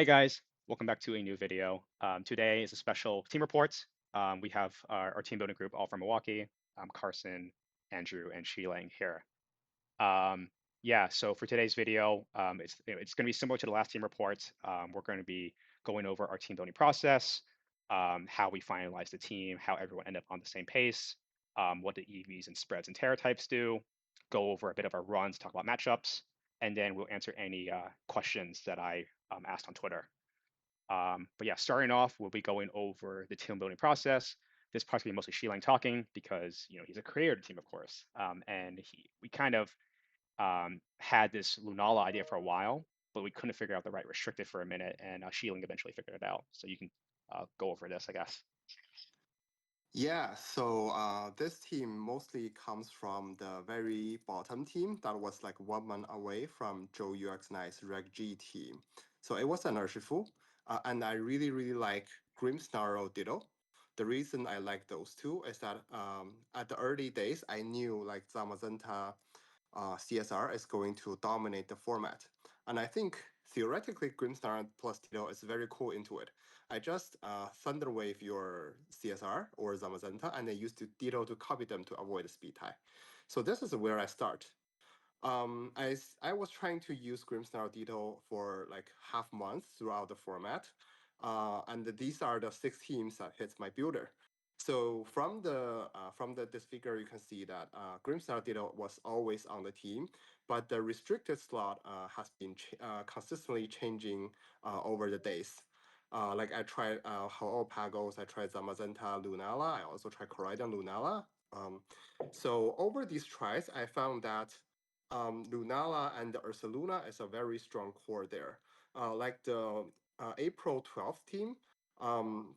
Hey guys, welcome back to a new video. Today is a special team report. We have our team building group all from Milwaukee. Carson, Andrew, and Sheeling here. Um, yeah, so for today's video, it's going to be similar to the last team report. We're going to be going over our team building process, how we finalize the team, how everyone ended up on the same pace, what the EVs and spreads and terror types do, go over a bit of our runs, talk about matchups, and then we'll answer any questions that I asked on Twitter. But yeah, starting off, we'll be going over the team building process. This part's gonna be mostly Shilang talking because he's a creator of the team, of course, and we kind of had this Lunala idea for a while, but we couldn't figure out the right restricted for a minute, and Shilang eventually figured it out. So you can go over this, I guess. Yeah, so this team mostly comes from the very bottom team that was like 1 month away from Joe UX9's Reg G team. So it was an Urshifu, and I really like Grimmsnarl Ditto. The reason I like those two is that at the early days, I knew like Zamazenta CSR is going to dominate the format. And I think theoretically, Grimstar plus Tito is very cool into it. I just Thunderwave your CSR or Zamazenta and then use Tito to copy them to avoid the speed tie. So this is where I start. I was trying to use Grimstar Tito for like half months throughout the format. And these are the 6 teams that hits my builder. So from the this figure, you can see that Grimstar Ditto was always on the team, but the restricted slot has been consistently changing over the days. Like I tried Ho'opagos, I tried Zamazenta Lunala, I also tried Miraidon Lunala. So over these tries, I found that Lunala and the Ursaluna is a very strong core there. Like the April 12th team, um,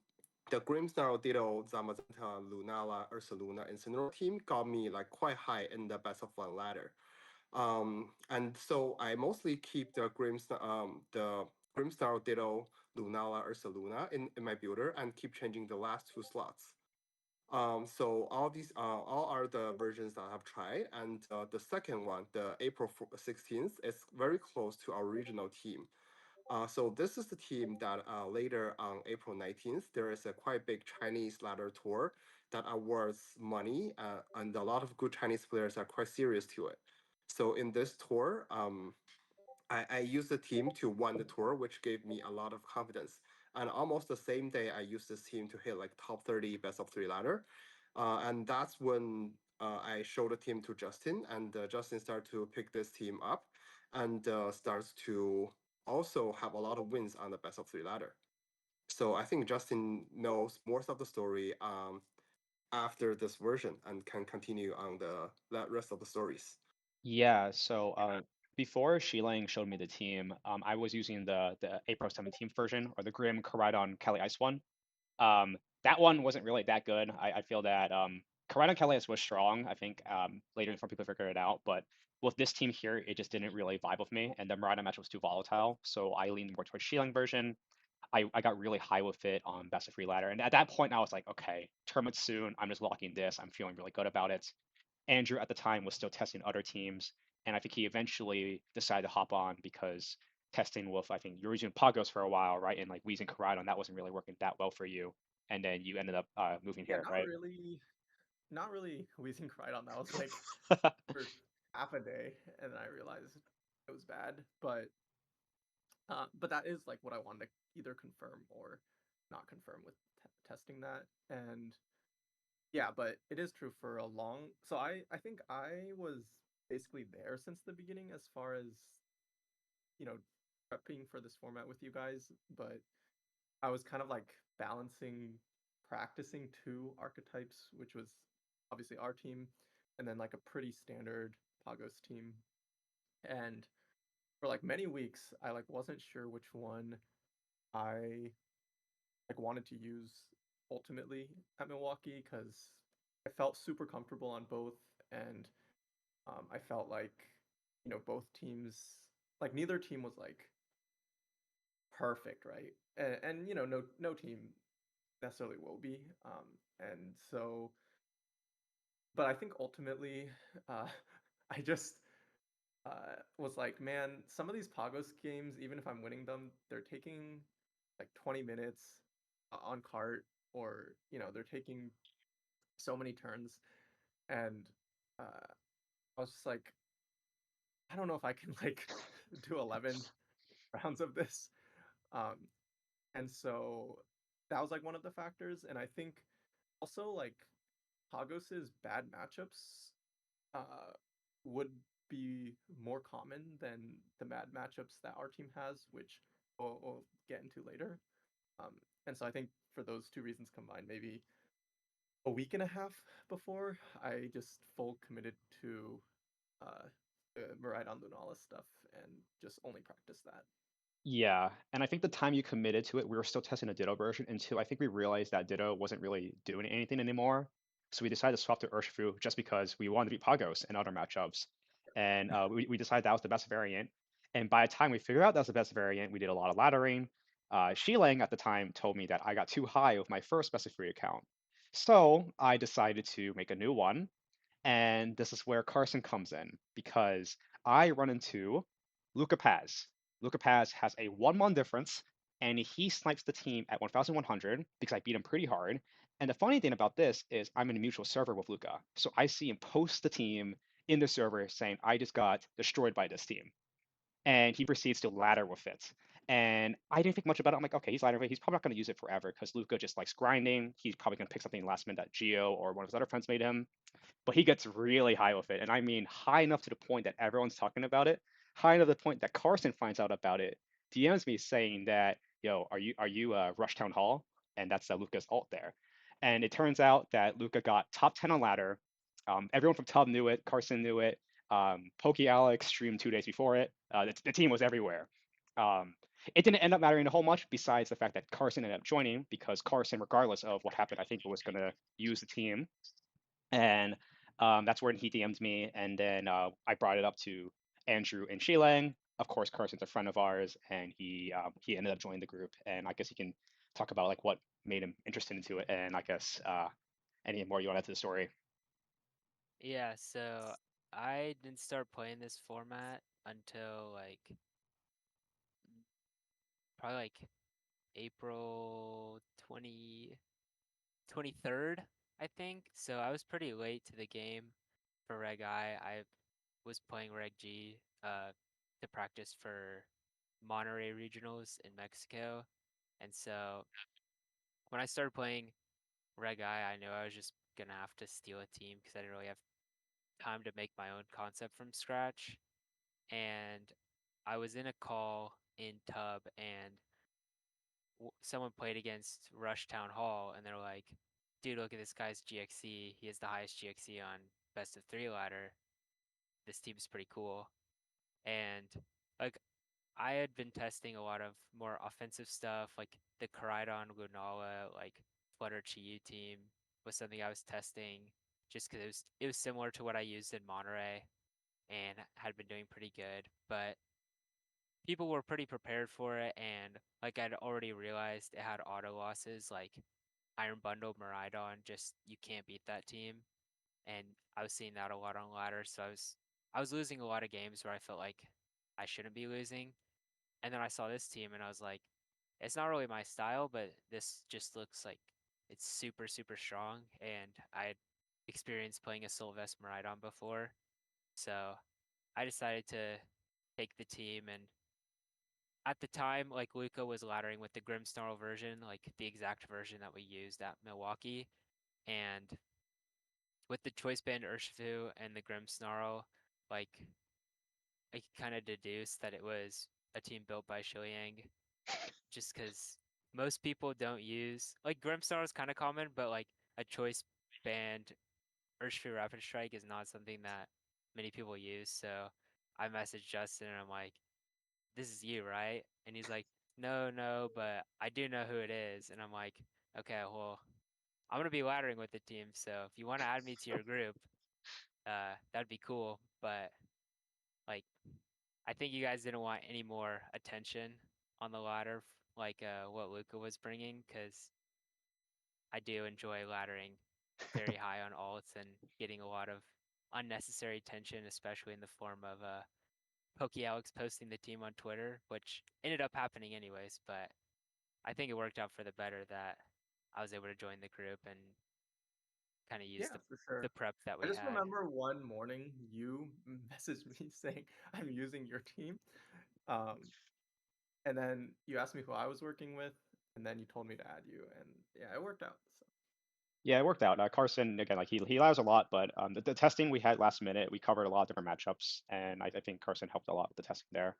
the Grimsnarl Ditto, Zamazenta, Lunala, Ursaluna, and Incineroar team got me like quite high in the best of one ladder. And so I mostly keep the Grimsnarl Ditto, Lunala, Ursaluna in my builder and keep changing the last 2 slots. So all are the versions that I've tried, and the second one, the April 16th, is very close to our regional team. So this is the team that later on April 19th, there is a quite big Chinese ladder tour that awards money, and a lot of good Chinese players are quite serious to it. So in this tour, I used the team to win the tour, which gave me a lot of confidence. And almost the same day, I used this team to hit like top 30 best of 3 ladder. And that's when I showed the team to Justin, and Justin started to pick this team up and starts to also have a lot of wins on the best of 3 ladder. So I think Justin knows most of the story after this version and can continue on the rest of the stories. Yeah, so before Shilang showed me the team, I was using the April 17th version or the Grim Koraidon Kali Ice one. That one wasn't really that good. I feel that Corrado Calais was strong. I think later some people figured it out, but with this team here, it just didn't really vibe with me, and the Murata match was too volatile. So I leaned more towards Shilang version. I got really high with it on best of 3 ladder, and at that point I was like, okay, tournament soon. I'm just locking this. I'm feeling really good about it. Andrew at the time was still testing other teams, and I think he eventually decided to hop on because testing with I think you were using Pagos for a while, right? And like Weez and Koraidon, that wasn't really working that well for you, and then you ended up moving Yeah, here, right? not really wheezing cried on that was like for half a day, and then I realized it was bad. But that is like what I wanted to either confirm or not confirm with testing that. And yeah, but it is true for a long. So I think I was basically there since the beginning as far as you know prepping for this format with you guys, but I was kind of like balancing practicing two archetypes, which was obviously our team, and then like a pretty standard Pagos team. And for like many weeks, I like wasn't sure which one I like wanted to use ultimately at Milwaukee because I felt super comfortable on both, and I felt like both teams like neither team was like perfect, right? And no team necessarily will be. And so, but I think ultimately, uh, I just was like, man, some of these Pagos games, even if I'm winning them, they're taking like 20 minutes on cart, or they're taking so many turns, and I was just like, I don't know if I can like do 11 rounds of this. Um, and so that was like one of the factors, and I think also like Pagos's bad matchups uh, would be more common than the bad matchups that our team has, which we'll get into later. Um, and so I think for those two reasons combined, maybe a week and a half before, I just full committed to the Miraidon Lunala stuff and just only practice that. Yeah, and I think the time you committed to it, we were still testing a Ditto version until I think we realized that Ditto wasn't really doing anything anymore. So we decided to swap to Urshifu just because we wanted to beat Pagos in other matchups. And we decided that was the best variant. And by the time we figured out that's the best variant, we did a lot of laddering. Shilang at the time told me that I got too high with my first best of three account. So I decided to make a new one. And this is where Carson comes in because I run into Luca Paz. Luca Paz has a 1-1 difference, and he snipes the team at 1,100 because I beat him pretty hard. And the funny thing about this is I'm in a mutual server with Luca. So I see him post the team in the server saying, I just got destroyed by this team. And he proceeds to ladder with it. And I didn't think much about it. I'm like, okay, he's ladder with it. He's probably not going to use it forever because Luca just likes grinding. He's probably going to pick something last minute that Geo or one of his other friends made him, but he gets really high with it. And I mean high enough to the point that everyone's talking about it, high enough to the point that Carson finds out about it, DMs me saying that, yo, are you Rush Town Hall? And that's Luca's alt there. And it turns out that Luca got top 10 on ladder. Everyone from Tub knew it. Carson knew it. Pokey Alex streamed 2 days before it. The team was everywhere. Um, it didn't end up mattering a whole much besides the fact that Carson ended up joining because Carson, regardless of what happened, I think was going to use the team, and that's when he DM'd me, and then I brought it up to Andrew and Shilang. Of course, Carson's a friend of ours, and he ended up joining the group. And I guess he can talk about like what made him interested into it, and I guess any more you want to add to the story. Yeah, so I didn't start playing this format until like probably like April 23rd, I think. So I was pretty late to the game for Reg I. I was playing Reg G to practice for Monterey Regionals in Mexico. And so when I started playing Reg I knew I was just gonna have to steal a team because I didn't really have time to make my own concept from scratch. And I was in a call in Tub, and someone played against Rush Town Hall, and they're like, dude, look at this guy's GXE. He has the highest GXE on best of three ladder. This team's pretty cool. And like I had been testing a lot of more offensive stuff, like the Miraidon Lunala, like Flutter Chi team was something I was testing just because it was similar to what I used in Monterey and had been doing pretty good. But people were pretty prepared for it, and like I'd already realized it had auto losses, like Iron Bundle Miraidon, just you can't beat that team. And I was seeing that a lot on ladder, so I was losing a lot of games where I felt like I shouldn't be losing. And then I saw this team and I was like, it's not really my style, but this just looks like it's super, super strong. And I had experienced playing a Sylvester Miraidon before. So I decided to take the team. And at the time, like Luca was laddering with the Grimmsnarl version, like the exact version that we used at Milwaukee. And with the Choice Band Urshifu and the Grimmsnarl, like I could kind of deduce that it was a team built by Shiliang just because most people don't use like Grimmsnarl is kind of common, but like a Choice Band Urshifu Rapid Strike is not something that many people use. So I messaged Justin and I'm like, this is you, right? And he's like, no, no, but I do know who it is. And I'm like, okay, well, I'm gonna be laddering with the team, so if you want to add me to your group, that'd be cool. But like, I think you guys didn't want any more attention on the ladder, like what Luca was bringing, because I do enjoy laddering very high on alts and getting a lot of unnecessary attention, especially in the form of PokeAlex posting the team on Twitter, which ended up happening anyways, but I think it worked out for the better that I was able to join the group and kind of use Yeah, for sure. the prep that I we just had. remember one morning you messaged me saying I'm using your team. Um, and then you asked me who I was working with, and then you told me to add you, and yeah, it worked out. So Yeah, it worked out. Carson, again, like he allows a lot, but the testing we had last minute, we covered a lot of different matchups, and I think Carson helped a lot with the testing there.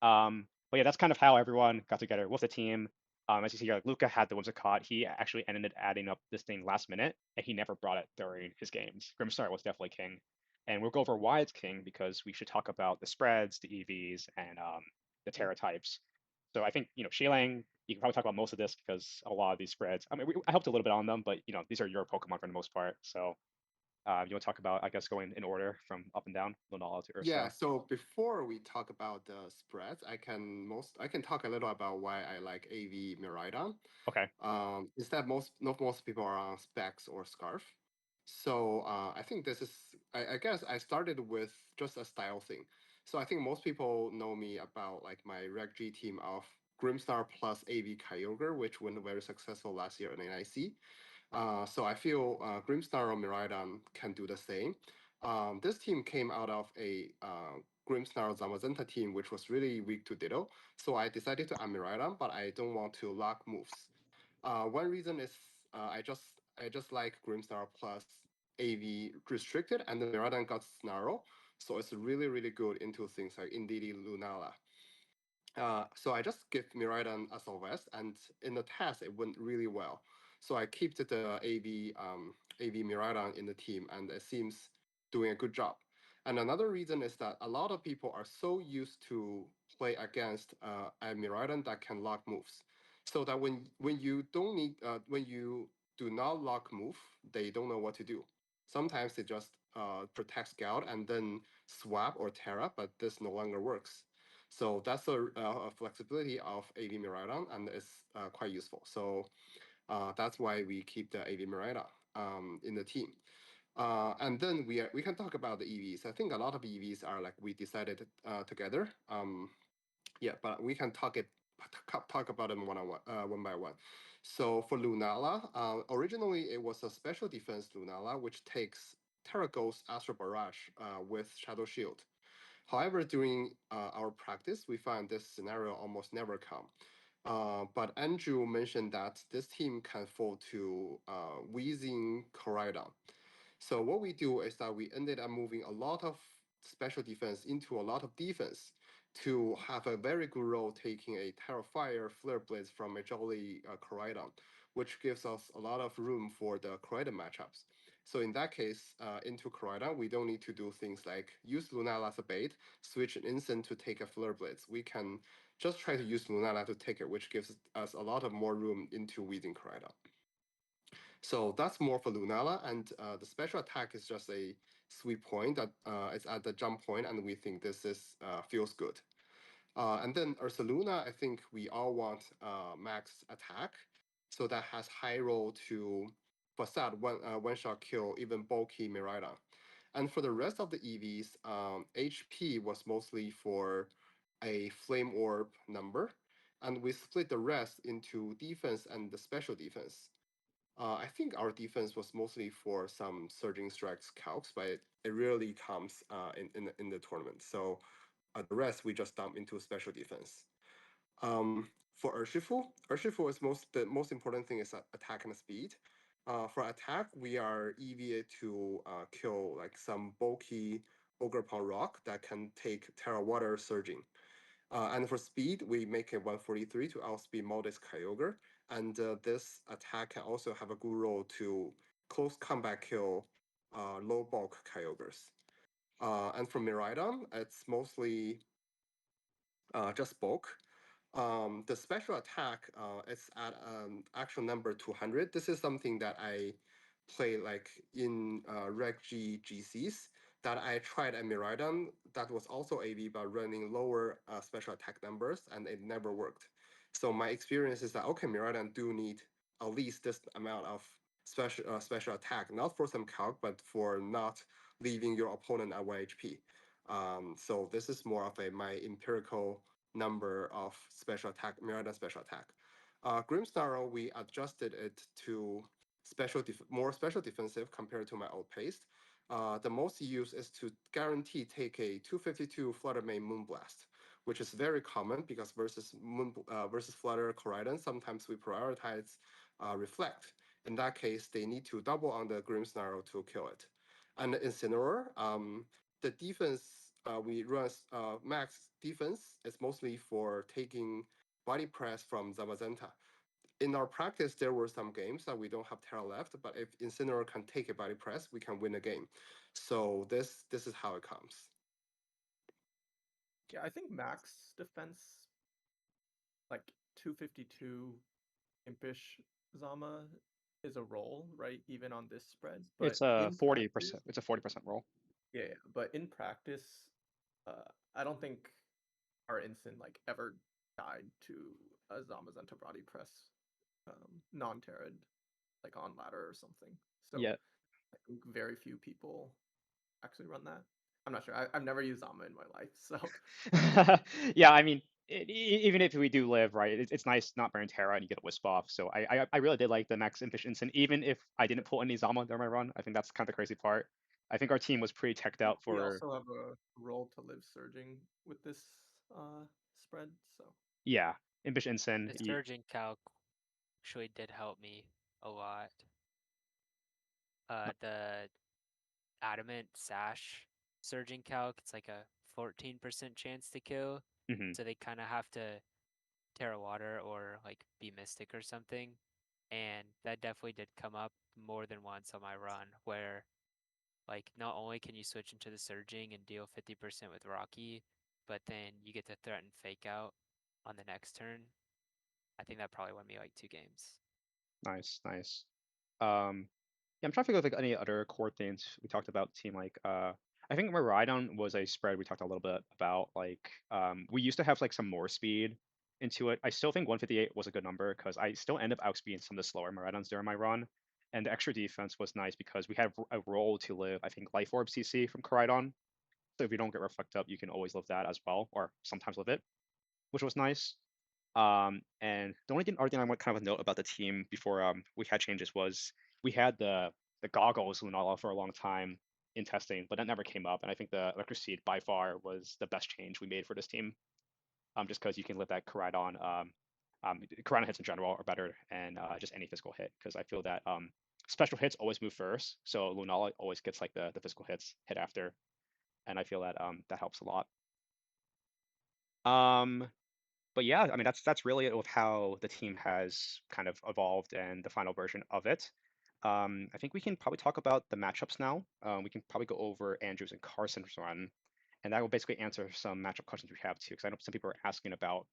But yeah, that's kind of how everyone got together with the team. As you see here, like Luca had the Whimsicott. He actually ended adding up this thing last minute, and he never brought it during his games. Grimstar was definitely king. And we'll go over why it's king because we should talk about the spreads, the EVs, and the Terra types. So I think, Xilang, you can probably talk about most of this because a lot of these spreads, I mean, I helped a little bit on them, but, these are your Pokemon for the most part. So you want to talk about, I guess, going in order from up and down, Lunala to Yeah, Ursa? so before we talk about the spreads, I can talk a little about why I like AV Miraidon. Okay. Is that not most people are on Specs or Scarf. So I think this is I guess I started with just a style thing. So I think most people know me about like my Reg G team of Grimstar plus AV Kyogre, which went very successful last year in NIC. So I feel Grimstar or Miraidon can do the same. This team came out of a Grimstar Zamazenta team, which was really weak to Ditto. So I decided to add Miraidon, but I don't want to lock moves. One reason is I just like Grimstar plus AV restricted, and the Miraidon got Snarl, so it's really good into things like Indeedee Lunala. So I just give Miraidon as a West, and in the test it went really well. So I kept the AV Miraidon in the team, and it seems doing a good job. And another reason is that a lot of people are so used to play against a Miraidon that can lock moves, so that when you don't need when you do not lock move, they don't know what to do. Sometimes they just protect Scout and then swap or Terra, but this no longer works. So that's a flexibility of AV Miraidon, and it's quite useful. So that's why we keep the AV Miraidon in the team. And then we can talk about the EVs. I think a lot of EVs are like we decided together. Yeah, but we can talk about them one by one. So for Lunala, originally it was a special defense Lunala, which takes Terra Ghost Astral Barrage with Shadow Shield. However, during our practice, we find this scenario almost never come. But Andrew mentioned that this team can fall to Wheezing Corridon. So what we do is that we ended up moving a lot of special defense into a lot of defense to have a very good role taking a Terrafire Flare Blades from a Jolly Corridon, which gives us a lot of room for the Corridon matchups. So in that case, into Corridon, we don't need to do things like use Lunala as a bait, switch an instant to take a Flare Blades. We can just try to use Lunala to take it, which gives us a lot of more room into Weeding Corridon. So that's more for Lunala, and the special attack is just a sweep point that is at the jump point, and we think this is feels good. And then Ursaluna, I think we all want max attack, so that has high roll to facade one shot kill even bulky Miraidon. And for the rest of the EVs, HP was mostly for a flame orb number, and we split the rest into defense and the special defense. I think our defense was mostly for some surging strikes calcs, but it rarely comes in the tournament. So the rest we just dump into special defense. For Urshifu is the most important thing is attack and speed. For attack, we are EVA to kill like some bulky Ogre Pawn Rock that can take Terra Water Surging. And for speed, we make it 143 to outspeed Modest Kyogre. And this attack can also have a good role to close combat kill low bulk Kyogres. And for Miraidon, it's mostly just bulk. The special attack is at actual number 200. This is something that I play like in Reg G GCs that I tried at Miraidon that was also AV but running lower special attack numbers and it never worked. So my experience is that okay, Miraidon do need at least this amount of special attack, not for some calc, but for not leaving your opponent at 1 HP. So this is more of my empirical number of special attack, Miraidon special attack. Grimmsnarl, we adjusted it to more special defensive compared to my old paste. The most used is to guarantee take a 252 Flutter Main Moonblast, which is very common because versus Flutter Corridon, sometimes we prioritize Reflect. In that case, they need to double on the Grimmsnarl to kill it. And Incineroar, the defense we run max defense is mostly for taking body press from Zamazenta. In our practice, there were some games that we don't have Terra left, but if Incineroar can take a body press, we can win a game. So this is how it comes. Yeah, I think max defense, like 252 impish Zama is a roll, right? Even on this spread. But It's a in 40%. practice, It's a 40% roll. yeah, but in practice, I don't think our instant like ever died to a Zamazenta body press, non-terrid, like on ladder or something. So Yeah. I think very few people actually run that. I'm not sure. I've never used Zama in my life, so Yeah, I mean, even if we do live, right, it's nice not burning Terra and you get a Wisp off. So I really did like the max efficiency. And even if I didn't pull any Zama during my run, I think that's kind of the crazy part. I think our team was pretty teched out we for, also have a role to live surging with this spread. So yeah, Impish Ensign. The surging calc actually did help me a lot. The adamant sash surging calc, it's like a 14% chance to kill. Mhm. So they kind of have to Terra Water or like be Mystic or something. And that definitely did come up more than once on my run where like not only can you switch into the surging and deal 50% with Rocky, but then you get to threaten fake out on the next turn. I think that probably won me like 2 games. Nice, nice. Yeah, I'm trying to figure out like any other core things we talked about team like I think Miraidon was a spread we talked a little bit about like we used to have like some more speed into it. I still think 158 was a good number because I still end up outspeeding some of the slower Miraidons during my run. And the extra defense was nice because we have a role to live, I think, Life Orb CC from Coridon. So if you don't get reflect up, you can always live that as well, or sometimes live it, which was nice. And the only other thing I want kind of a note about the team before we had changes was we had the goggles Lunala for a long time in testing, but that never came up. And I think the Electric Seed by far was the best change we made for this team. Just because you can let that Koraidon, Koraidon hits in general are better, and just any physical hit. Because I feel that special hits always move first, so Lunala always gets like the physical hits hit after, and I feel that that helps a lot. Um, but yeah, I mean that's really it with how the team has kind of evolved and the final version of it. I think we can probably talk about the matchups now. We can probably go over Andrew's and Carson's run, and that will basically answer some matchup questions we have too. Because I know some people are asking about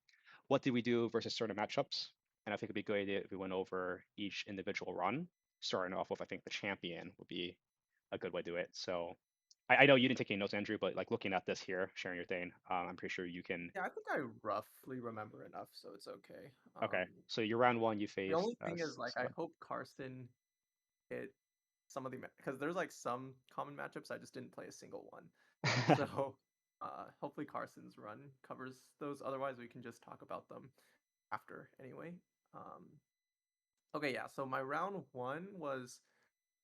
what did we do versus certain matchups, and I think it'd be a good idea if we went over each individual run, starting off with I think the champion would be a good way to do it. So I know you didn't take any notes, Andrew, but like looking at this here, sharing your thing, I'm pretty sure you can. yeah, I think I roughly remember enough, so it's okay. Okay, so your round one, you The faced only thing is like I hope Carson hit some of the because there's like some common matchups I just didn't play a single one. So hopefully Carson's run covers those. Otherwise, we can just talk about them after anyway. Um, okay, yeah. So my round one was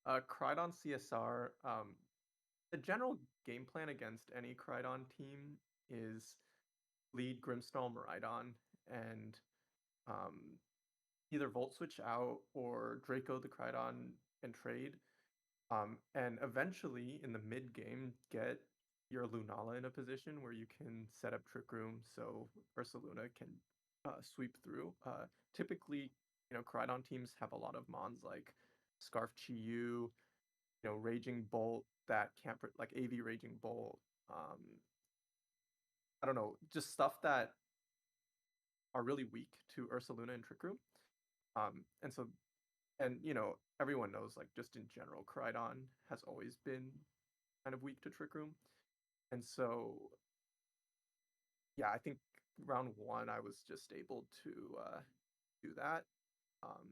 Crydon CSR. The general game plan against any Crydon team is lead Grimstone Miraidon and um, either Volt Switch out or Draco the Crydon and trade. And eventually in the mid game, get your Lunala in a position where you can set up Trick Room so Ursaluna can sweep through. Typically, Crydon teams have a lot of mons like Scarf Chiyu, Raging Bolt that can't like AV Raging Bolt. I don't know, just stuff that are really weak to Ursaluna and Trick Room. And so and everyone knows like just in general, Crydon has always been kind of weak to Trick Room. And so, yeah, I think round one I was just able to do that. Um,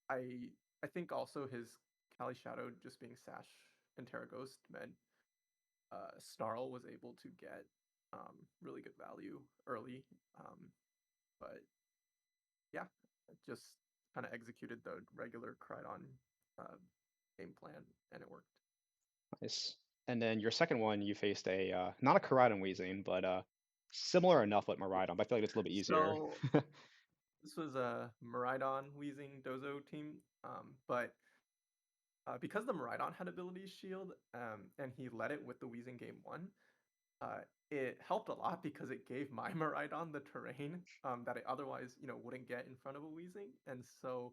I think also his Kali Shadow just being Sash and Terra Ghost meant Snarl was able to get really good value early. But yeah, just kind of executed the regular Cridon game plan, and it worked. Nice. And then your second one, you faced a not a Miraidon Weezing, but similar enough with Miraidon, but I feel like it's a little bit easier. So this was a Miraidon Weezing Dozo team, but because the Miraidon had ability shield, and he led it with the Weezing game 1, it helped a lot because it gave my Miraidon the terrain that it otherwise, wouldn't get in front of a Weezing, and so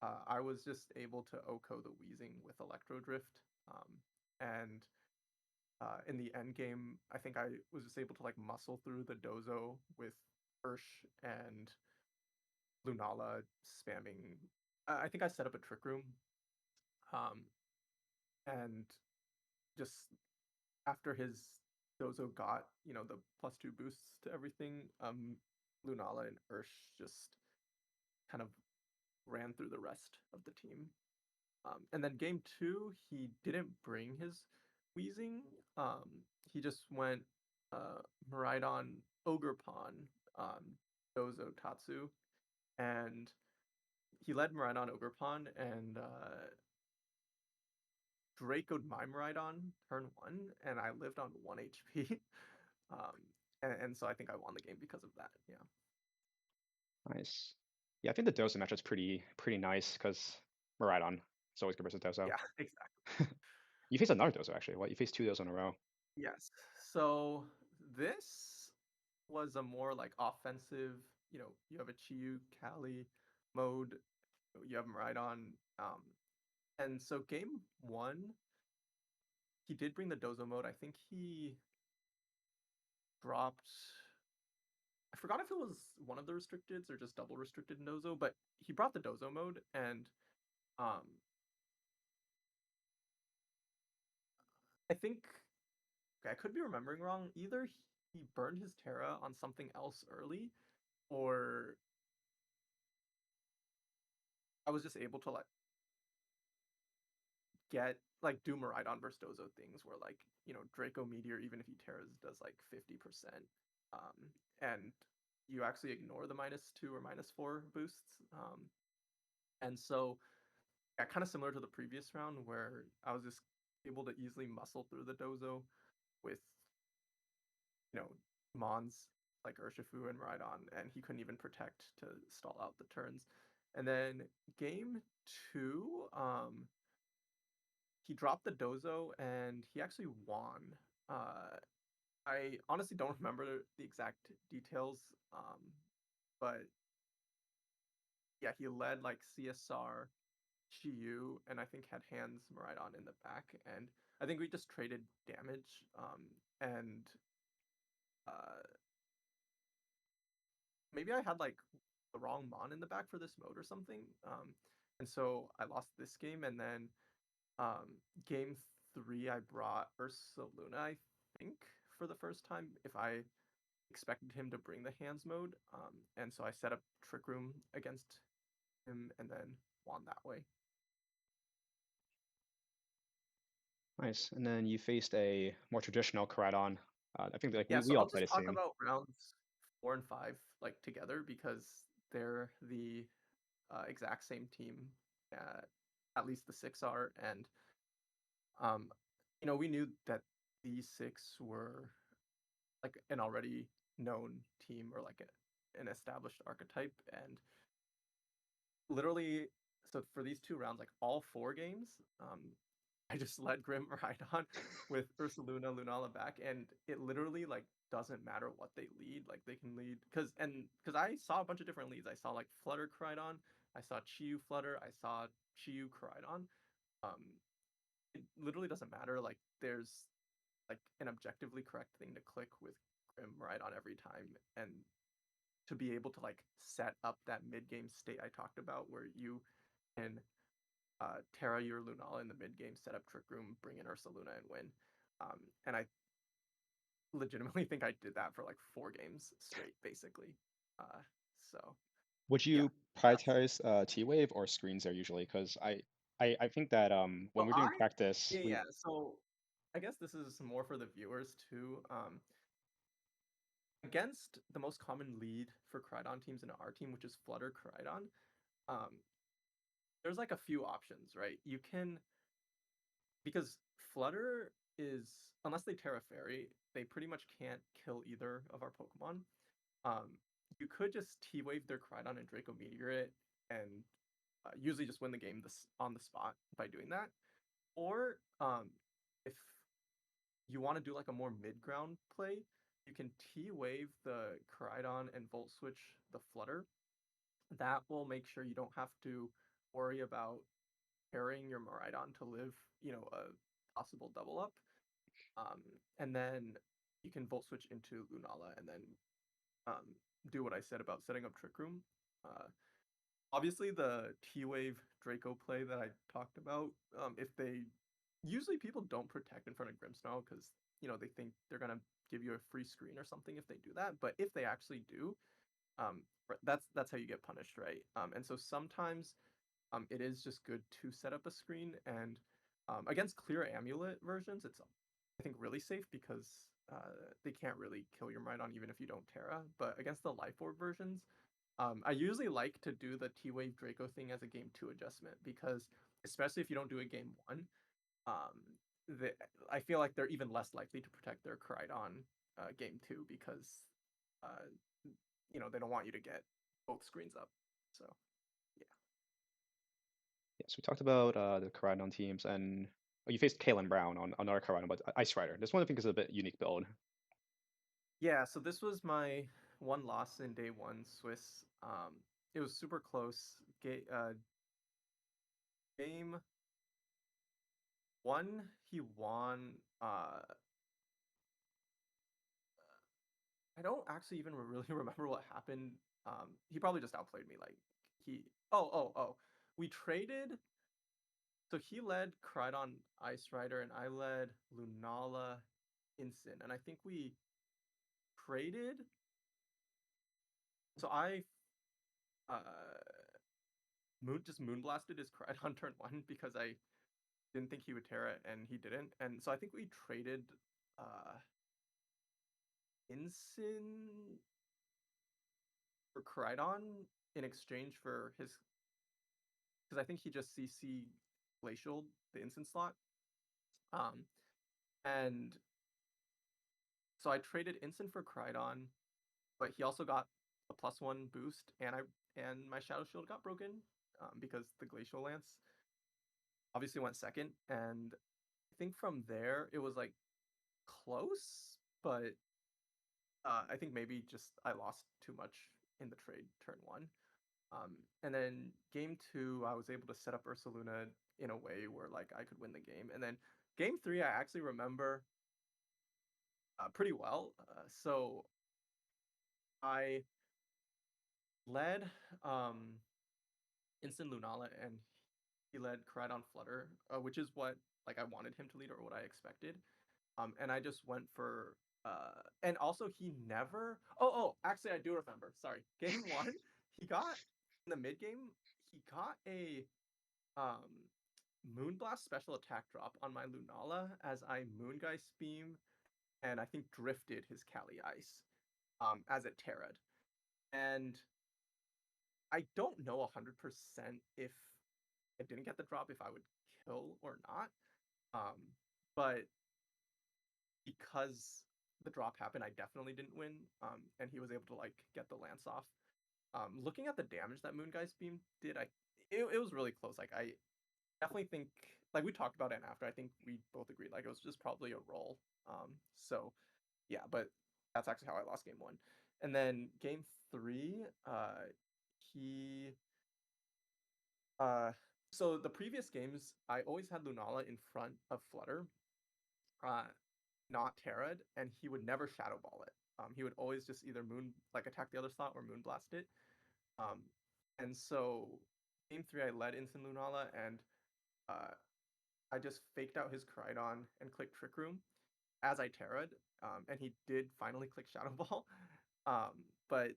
I was just able to OHKO the Weezing with Electro Drift, and in the end game, I think I was just able to like muscle through the Dozo with Ursh and Lunala spamming. I think I set up a Trick Room, um, and just after his Dozo got the +2 boosts to everything, Lunala and Ursh just kind of ran through the rest of the team. And then game 2, he didn't bring his Weezing. He just went Miraidon Ogre Pawn, Dozo Tatsu, and he led Miraidon Ogre Pawn and Draco'd my Miraidon turn 1, and I lived on 1 HP. And so I think I won the game because of that. Yeah. Nice. Yeah, I think the Dozo matchup's pretty nice because Miraidon is always good versus Dozo. Yeah, exactly. You faced another Dozo actually. What? You faced 2 Dozo in a row. Yes. So this was a more like offensive, you have a Chiyu, Kali mode, you have Miraidon. And so game 1, he did bring the Dozo mode. I think he dropped, I forgot if it was one of the restricteds or just double restricted Dozo, but he brought the Dozo mode, and um I think, okay, I could be remembering wrong. Either he burned his Terra on something else early, or I was just able to like do Miraidon versus Dozo things where like, Draco Meteor, even if he tears, does like 50%. And you actually ignore the -2 or -4 boosts. And so yeah, kind of similar to the previous round where I was just able to easily muscle through the Dozo with, Mons like Urshifu and Miraidon, and he couldn't even protect to stall out the turns. And then game 2, he dropped the Dozo and he actually won. I honestly don't remember the exact details, but yeah, he led like CSR, Chiyu, and I think had hands Miraidon in the back, and I think we just traded damage, and uh, maybe I had like the wrong Mon in the back for this mode or something, and so I lost this game, and then game 3 I brought Ursa Luna, I think, for the first time. If I expected him to bring the hands mode, and so I set up Trick Room against him and then won that way. Nice. And then you faced a more traditional Miraidon. I think like Yeah, so we all I'll played just a talk scene. about rounds 4 and 5 like together because they're the exact same team. At least the 6 are, and um, we knew that these 6 were like an already known team or like an established archetype, and literally, so for these 2 rounds, like all 4 games, I just led Grim Rhydon with Ursaluna Lunala back, and it literally like doesn't matter what they lead. Like they can lead because I saw a bunch of different leads. I saw like Flutter Crydon, I saw Chiyu Flutter, I saw Chiyu Crydon. It literally doesn't matter. Like there's like an objectively correct thing to click with Grim Rhydon every time, and to be able to like set up that mid game state I talked about where you can Terra your Lunala in the mid game, set up Trick Room, bring in Ursaluna, and win. And I legitimately think I did that for like 4 games straight, basically. So Would yeah, you that's prioritize T-Wave or screens there usually? Because I think that when so we're doing I practice, yeah we yeah. So I guess this is more for the viewers too. Against the most common lead for Cridon teams in our team, which is Flutter Cridon, there's like a few options, right? You can, because Flutter is, unless they Terra Fairy, they pretty much can't kill either of our Pokemon. You could just T-Wave their Cridon and Draco Meteor it, and usually just win the game on the spot by doing that. Or if you want to do like a more mid-ground play, you can T-Wave the Cridon and Volt Switch the Flutter. That will make sure you don't have to worry about carrying your Miraidon to live, a possible double up. And then you can Volt Switch into Lunala and then do what I said about setting up Trick Room. Obviously, the T-Wave Draco play that I talked about, if they usually people don't protect in front of Grimmsnarl because they think they're gonna give you a free screen or something if they do that. But if they actually do, that's how you get punished, right? And so sometimes it is just good to set up a screen, and against clear amulet versions, it's I think really safe because they can't really kill your Miraidon even if you don't Terra. But against the Life Orb versions, I usually like to do the T-Wave Draco thing as a game 2 adjustment because especially if you don't do a game 1, um, I feel like they're even less likely to protect their Cridon game 2 because uh, they don't want you to get both screens up. So yeah. Yes, we talked about the Caradon teams, and you faced Kalen Brown on our Caradon, but Ice Rider. This one I think is a bit unique build. Yeah, so this was my one loss in day 1 Swiss. It was super close. Game 1 he won. I don't actually even really remember what happened. He probably just outplayed me. Like he. Oh. We traded. So he led Cridon Ice Rider, and I led Lunala Incin, and I think we traded. So I uh moonblasted his Cridon turn 1 because I didn't think he would Terra it, and he didn't. And so I think we traded Incin for Cridon in exchange for his, because I think he just CC Glacial the Incin slot. And so I traded Incin for Cridon, but he also got a +1 boost, and my Shadow Shield got broken because the Glacial Lance obviously went second, and I think from there it was like close, but I think maybe just I lost too much in the trade turn 1. And then game 2, I was able to set up Ursaluna in a way where like I could win the game. And then game 3, I actually remember pretty well. So I led Instant Lunala, and he led Caridon Flutter, which is what like I wanted him to lead or what I expected. And I just went for and also he never. Actually I do remember. Sorry, game 1, he got in the mid game. He got a um Moonblast special attack drop on my Lunala as I Moongeist Beam and I think drifted his Kali Ice as it Terra'd. And I don't know 100% if I didn't get the drop if I would kill or not. But because the drop happened, I definitely didn't win. And he was able to like get the lance off. Looking at the damage that Moongeist Beam did, it was really close. Like I definitely think, like we talked about it after, I think we both agreed like it was just probably a roll. So yeah, but that's actually how I lost game 1. And then game 3, he so the previous games I always had Lunala in front of Flutter, not Terra'd, and he would never Shadow Ball it. He would always just either attack the other slot or Moonblast it. And so game 3 I led Instant Lunala, and I just faked out his Cridon and clicked Trick Room as I Terra'd, and he did finally click Shadow Ball. But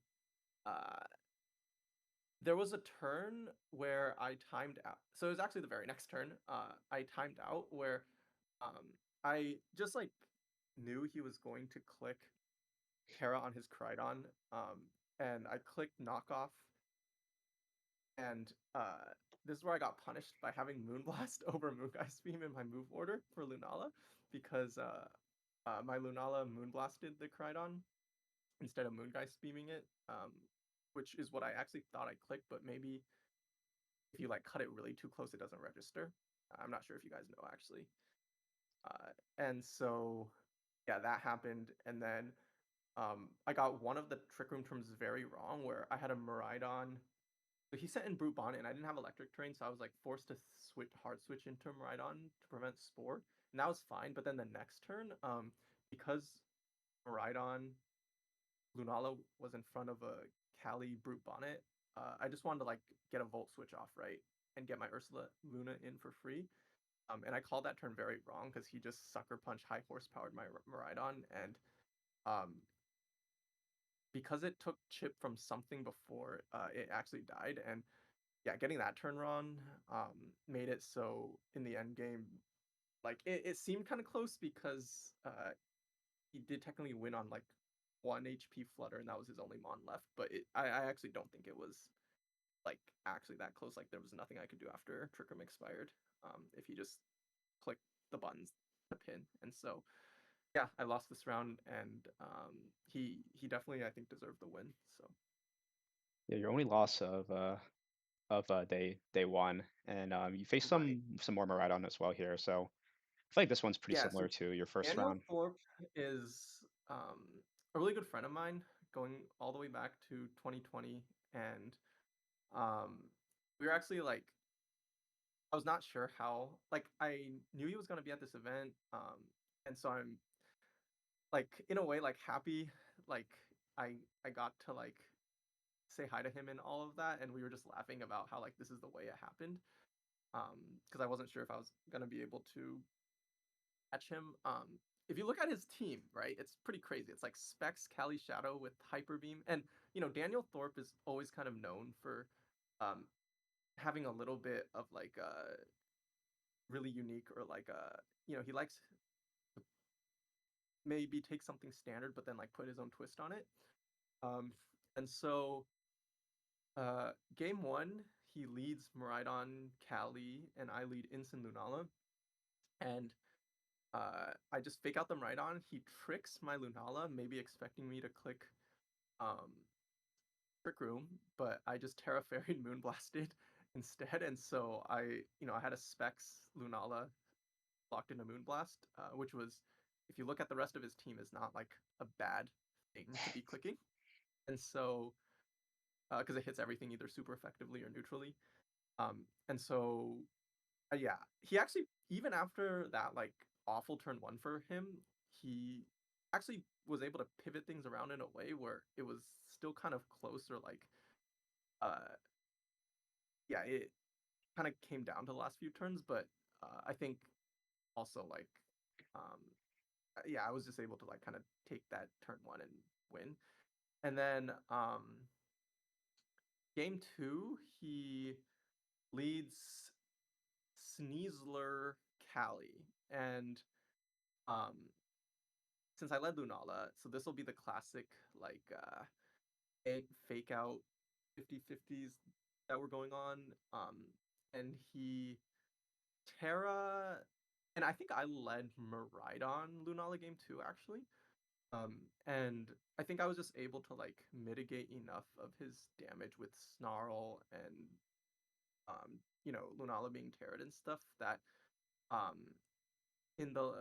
there was a turn where I timed out. So it was actually the very next turn. I timed out where I just like knew he was going to click Terra on his Cridon, and I clicked knockoff, and this is where I got punished by having Moonblast over Moongeist Beam in my move order for Lunala, because my Lunala Moonblasted the Cridon instead of Moongeist Beaming it, which is what I actually thought I clicked, but maybe if you like cut it really too close, it doesn't register. I'm not sure if you guys know actually. And so, yeah, that happened, and then I got one of the Trick Room terms very wrong, where I had a Miraidon. So he sent in Brute Bonnet, and I didn't have Electric Terrain, so I was like forced to hard switch into Miraidon to prevent Spore, and that was fine. But then the next turn, because Miraidon Lunala was in front of a Kali Brute Bonnet, I just wanted to like get a Volt switch off, right, and get my Ursula Luna in for free. And I called that turn very wrong because he just sucker punch high horsepowered my Miraidon, and um, because it took chip from something before it actually died, and yeah, getting that turn wrong made it so in the end game, like it seemed kind of close because he did technically win on like 1 HP Flutter, and that was his only Mon left. But I actually don't think it was like actually that close. Like there was nothing I could do after Trick Room expired if he just clicked the buttons to pin, and so yeah, I lost this round, and he definitely I think deserved the win. So Yeah, your only loss of day one, and you face right, some more Miraidon as well here. So I feel like this one's pretty yeah. similar So to your first Daniel round. Thorpe is a really good friend of mine, going all the way back to 2020, and um, we were actually like I was not sure how like I knew he was gonna be at this event, and so I'm like in a way like happy like I got to like say hi to him and all of that, and we were just laughing about how like this is the way it happened, because I wasn't sure if I was gonna be able to catch him. If you look at his team, right, it's pretty crazy. It's like Specs, Cali Shadow with Hyper Beam, and Daniel Thorpe is always kind of known for um having a little bit of like really unique, or like he likes to maybe take something standard but then like put his own twist on it. Um, and so game one, he leads Miraidon Cali, and I lead Incin Lunala. And I just fake out the Miraidon. He tricks my Lunala, maybe expecting me to click um, Trick Room, but I just Terra Fairy Moonblasted instead. And so I had a Specs Lunala locked into Moonblast, which was, if you look at the rest of his team, is not like a bad thing to be clicking. And so, because it hits everything either super effectively or neutrally. And so, yeah, he actually, even after that like awful turn one for him, he actually was able to pivot things around in a way where it was still kind of close, or like, uh, yeah, it kind of came down to the last few turns, but I think also like, um, yeah, I was just able to like kind of take that turn one and win. And then game two, he leads Sneasler Cali. And um since I led Lunala, so this will be the classic like egg fake out 50/50s that were going on. And he Terra, and I think I led Miraidon Lunala game two actually. And I think I was just able to like mitigate enough of his damage with Snarl and Lunala being Terran and stuff, that um in the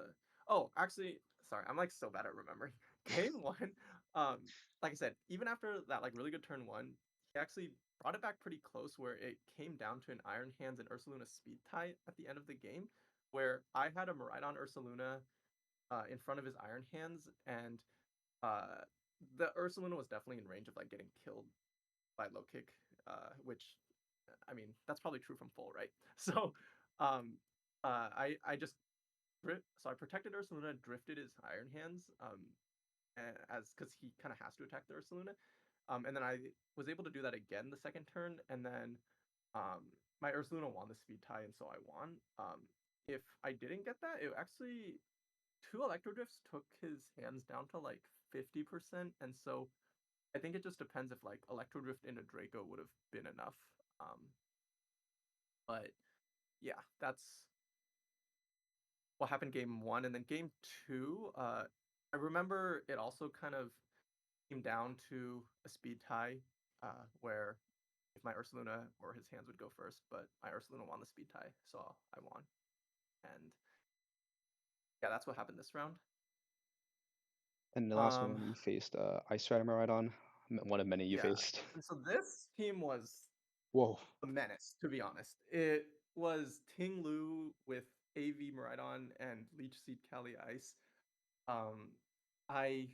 oh, actually, sorry, I'm like so bad at remembering. Game one, um, like I said, even after that like really good turn one, he actually brought it back pretty close, where it came down to an Iron Hands and Ursaluna speed tie at the end of the game, where I had a Miraidon Ursaluna in front of his Iron Hands, and uh, the Ursaluna was definitely in range of like getting killed by low kick, which I mean that's probably true from full, right? So um, I just so I protected Ursaluna, drifted his Iron Hands, as because he kind of has to attack the Ursaluna, and then I was able to do that again the second turn, and then my Ursaluna won the speed tie, and so I won. If I didn't get that, it actually 2 Electro Drifts took his hands down to like 50%, and so I think it just depends if like Electro Drift into Draco would have been enough. But yeah, that's what happened game 1, and then game 2. I remember it also kind of came down to a speed tie, where if my Ursaluna or his hands would go first, but my Ursaluna won the speed tie, so I won. And yeah, that's what happened this round. And the last Um, one you faced Ice Rider Miraidon, one of many you yeah, faced. and so this team was Whoa. a menace, to be honest. It was Ting Lu with AV Miraidon and Leech Seed Kali Ice. Um, I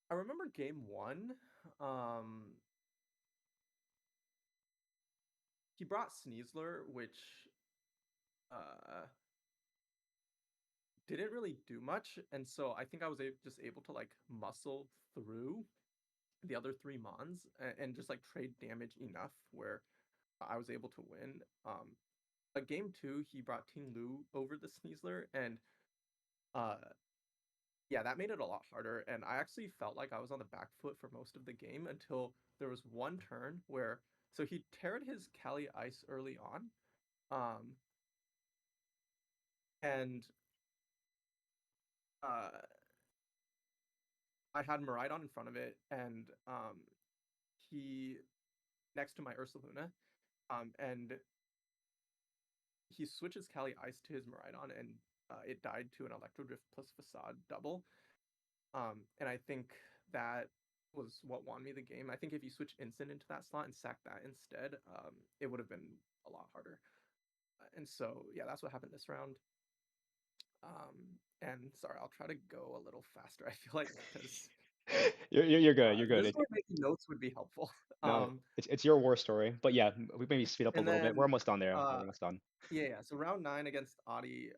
I remember game 1. Um, he brought Sneasler, which uh didn't really do much, and so I think I was just able to like muscle through the other 3 Mons and just like trade damage enough where I was able to win. But game 2, he brought Ting Lu over the Sneasler, and uh, yeah, that made it a lot harder. And I actually felt like I was on the back foot for most of the game until there was one turn where so he teared his Kali Ice early on, um, and uh, I had Miraidon in front of it, and he next to my Ursaluna, and he switches Kali Ice to his Miraidon, and it died to an Electro Drift plus Facade double. And I think that was what won me the game. I think if you switch Instant into that slot and sack that instead, it would have been a lot harder. And so, yeah, that's what happened this round. And sorry, I'll try to go a little faster. I feel like because You're good. You're this good. is where making notes would be helpful. No, Um, it's your war story. But yeah, we maybe speed up a and little bit. We're then, almost done there. We're uh, almost done. yeah. So round 9 against Audi,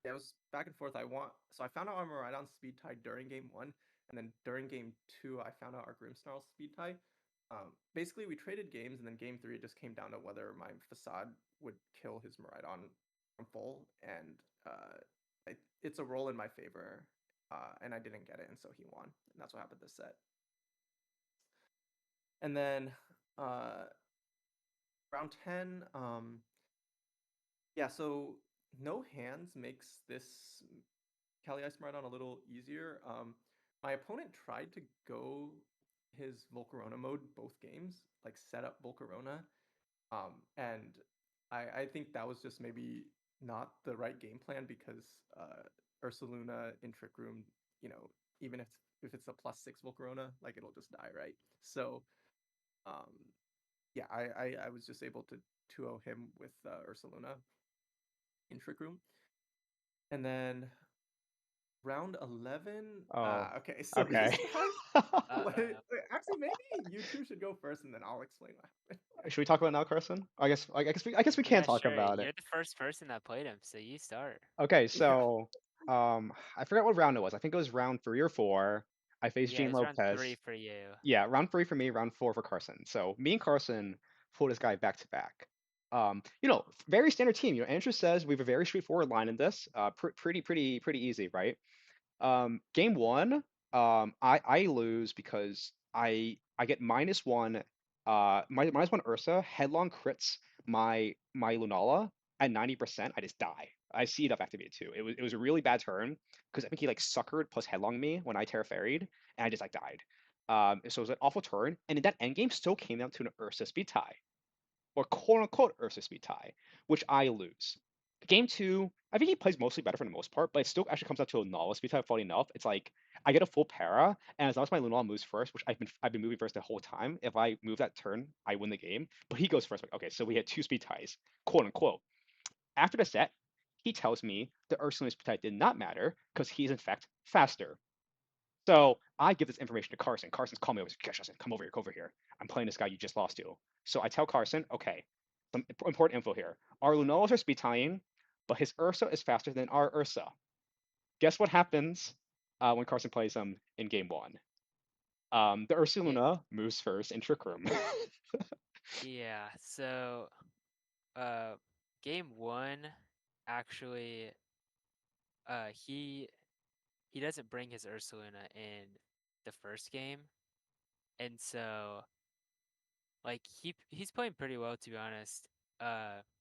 yeah, it was back and forth. So I found out I'm right on speed tie during game 1, and then during game 2, I found out our Grimmsnarl speed tie. Basically, we traded games, and then game 3 it just came down to whether my Facade would kill his Miraidon from full, and it's a roll in my favor, and I didn't get it, and so he won, and that's what happened this set. And then round 10, yeah, so no hands makes this Kali Ice Marathon a little easier. My opponent tried to go his Volcarona mode both games, like set up Volcarona. And I think that was just maybe not the right game plan because Ursaluna in Trick Room, you know, even if it's a +6 Volcarona, like it'll just die, right? So um, yeah, I was just able to 2-0 him with Ursaluna in Trick Room. And then round 11. Oh, Okay, so okay. this time, Uh-oh. actually, maybe you two should go first, and then I'll explain what happened. Should we talk about it now, Carson? I guess we can Yeah, talk sure. about it. You're the first person that played him, so you start. Okay, Yeah. so I forgot what round it was. I think it was round 3 or 4. I faced Yeah, Gene it's round 3 Lopez. for you. Yeah, round 3 for me, round 4 for Carson. So me and Carson fought this guy back to back. Very standard team. Andrew says we have a very straightforward line in this. Pretty easy, right? Game 1, I lose because I get -1, -1 Ursa headlong crits my Lunala at 90%. I just die. I see it up activated too. It was a really bad turn because I think he like suckered plus headlong me when I Terra Fairied, and I just like died. So it was an awful turn, and in that endgame still came down to an Ursa speed tie, or quote unquote Ursa speed tie, which I lose. Game 2, I think he plays mostly better for the most part, but it still actually comes out to a Lunala speed tie funny enough. It's like I get a full para, and as long as my Lunala moves first, which I've been moving first the whole time, if I move that turn, I win the game. But he goes first. Like, okay, so we had 2 speed ties, quote unquote. After the set, he tells me the Ursuline speed tie did not matter because he's in fact faster. So I give this information to Carson. Carson's calling me over. Carson, come over here. Come over here. I'm playing this guy you just lost to. So I tell Carson, okay, some important info here. Our Lunalas are speed tying, but his Ursa is faster than our Ursa. Guess what happens when Carson plays him in game 1? The Ursa Yeah, Luna moves first in Trick Room. yeah. So, game 1, actually, he doesn't bring his Ursaluna in the first game, and so like he's playing pretty well, to be honest.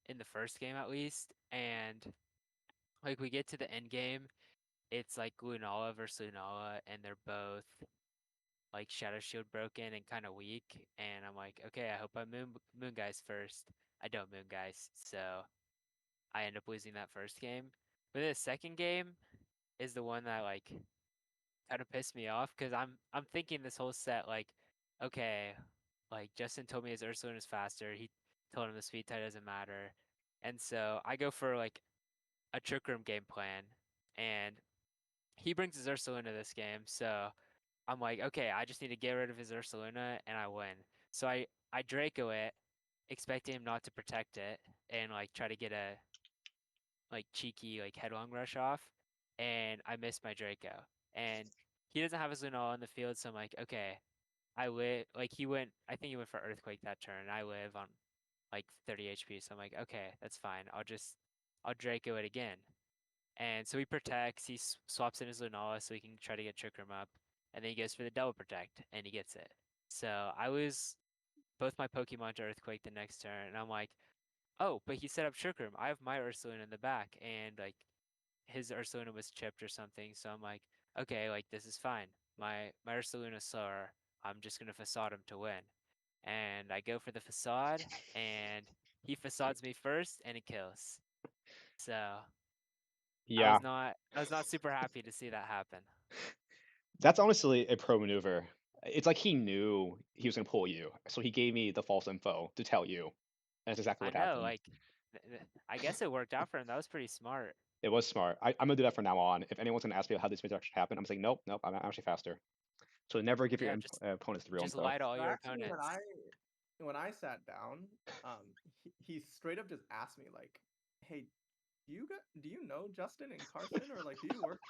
In the first game at least, and like we get to the end game, it's like Lunala versus Lunala, and they're both like Shadow Shield broken and kind of weak. And I'm like, okay, I hope I moon guys first. I don't moon guys, so I end up losing that first game. But the second game is the one that like kind of pissed me off because I'm thinking this whole set like, okay, like Justin told me his Ursulune is faster. He told him the speed tie doesn't matter, and so I go for like a trick room game plan, and he brings his Ursaluna this game. So I'm like, okay, I just need to get rid of his Ursaluna and I win. So I Draco it, expecting him not to protect it and like try to get a like cheeky like headlong rush off, and I missed my Draco. And he doesn't have his Lunala on the field, so I'm like, okay, I live. Like he went, I think he went for Earthquake that turn. I live on like 30 HP, so I'm like, okay, that's fine. I'll Draco it again. And so he protects. He swaps in his Lunala so he can try to get Trick Room up, and then he goes for the double protect and he gets it. So I lose both my Pokemon to Earthquake the next turn, and I'm like, oh, but he set up Trick Room. I have my Ursaluna in the back, and like his Ursaluna was chipped or something. So I'm like, okay, like this is fine. My Ursaluna's slower. I'm just gonna facade him to win. And I go for the facade, and he facades me first, and it kills. So Yeah, I was not super happy to see that happen. that's honestly a pro maneuver. It's like he knew he was gonna pull you, so he gave me the false info to tell you. And that's exactly I what know, happened. like I guess it worked out for him. That was pretty smart. It was smart. I'm gonna do that from now on. If anyone's gonna ask me how this actually happened, I'm saying nope, nope. I'm actually faster. So never give your Yeah, opponents the real just info. lie to all So your actually, opponents. when I sat down, he straight up just asked me like, "Hey, do you know Justin and Carson, or like did you work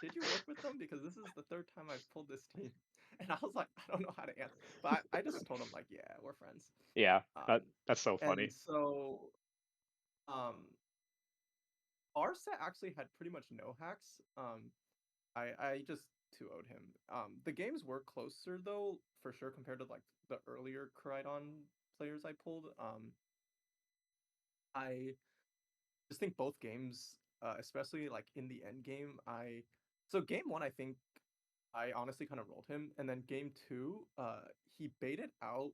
with them? Because this is the third time I've pulled this team." And I was like, I don't know how to answer, but I just told him like, yeah, we're friends. Yeah, Um, that's so and funny. so um, our set actually had pretty much no hacks. I just 2-0'd him. The games were closer though, for sure, compared to like the earlier Miraidon players I pulled. I just think both games, especially like in the end game, so game one I think I honestly kind of rolled him, and then game two, he baited out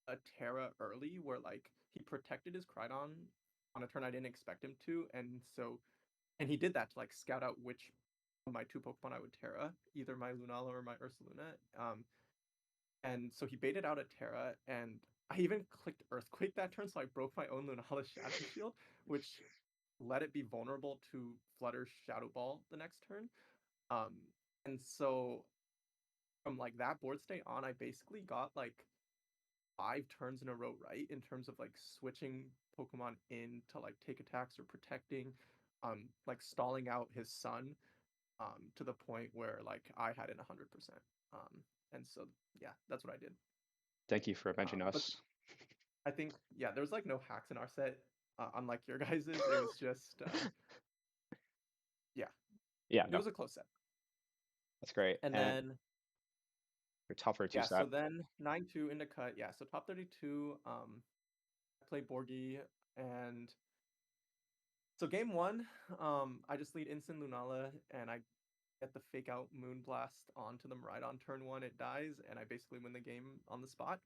a Terra early where like he protected his Cridon on a turn I didn't expect him to, and he did that to like scout out which of my two Pokemon I would Terra, either my Lunala or my Ursaluna. And so he baited out a Terra, and I even clicked Earthquake that turn, so I broke my own Lunala Shadow Shield, which let it be vulnerable to Flutter's Shadow Ball the next turn. Um, and so from like that board state on, I basically got like 5 turns in a row right in terms of like switching Pokemon in to like take attacks or protecting, like stalling out his son, to the point where like I had it 100%. And so yeah, that's what I did. Thank you for mentioning But us. I think yeah, there was like no hacks in our set, unlike your guys's. It was just yeah, Yeah, it no, was a close set. that's great. And And then your tougher two yeah, so set. then 9-2 into cut. Yeah, so top 32. I play Borgie, and so game one, I just lead Instant Lunala, and I get the fake out Moonblast onto them right on turn one. It dies, and I basically win the game on the spot.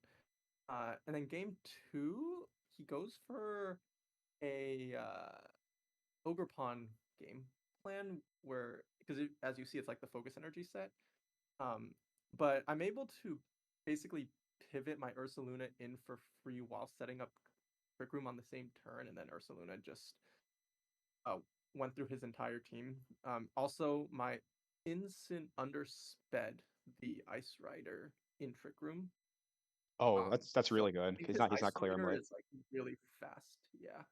And then game two, he goes for a Ogre Pawn game plan where, because as you see, it's like the focus energy set. Um, but I'm able to basically pivot my Ursaluna in for free while setting up Trick Room on the same turn, and then Ursaluna just uh, went through his entire team. Also, my instant undersped the Ice Rider in Trick Room. Oh, that's So really I good. think He's his not Ice clear him Rider lit. is like really fast. Yeah.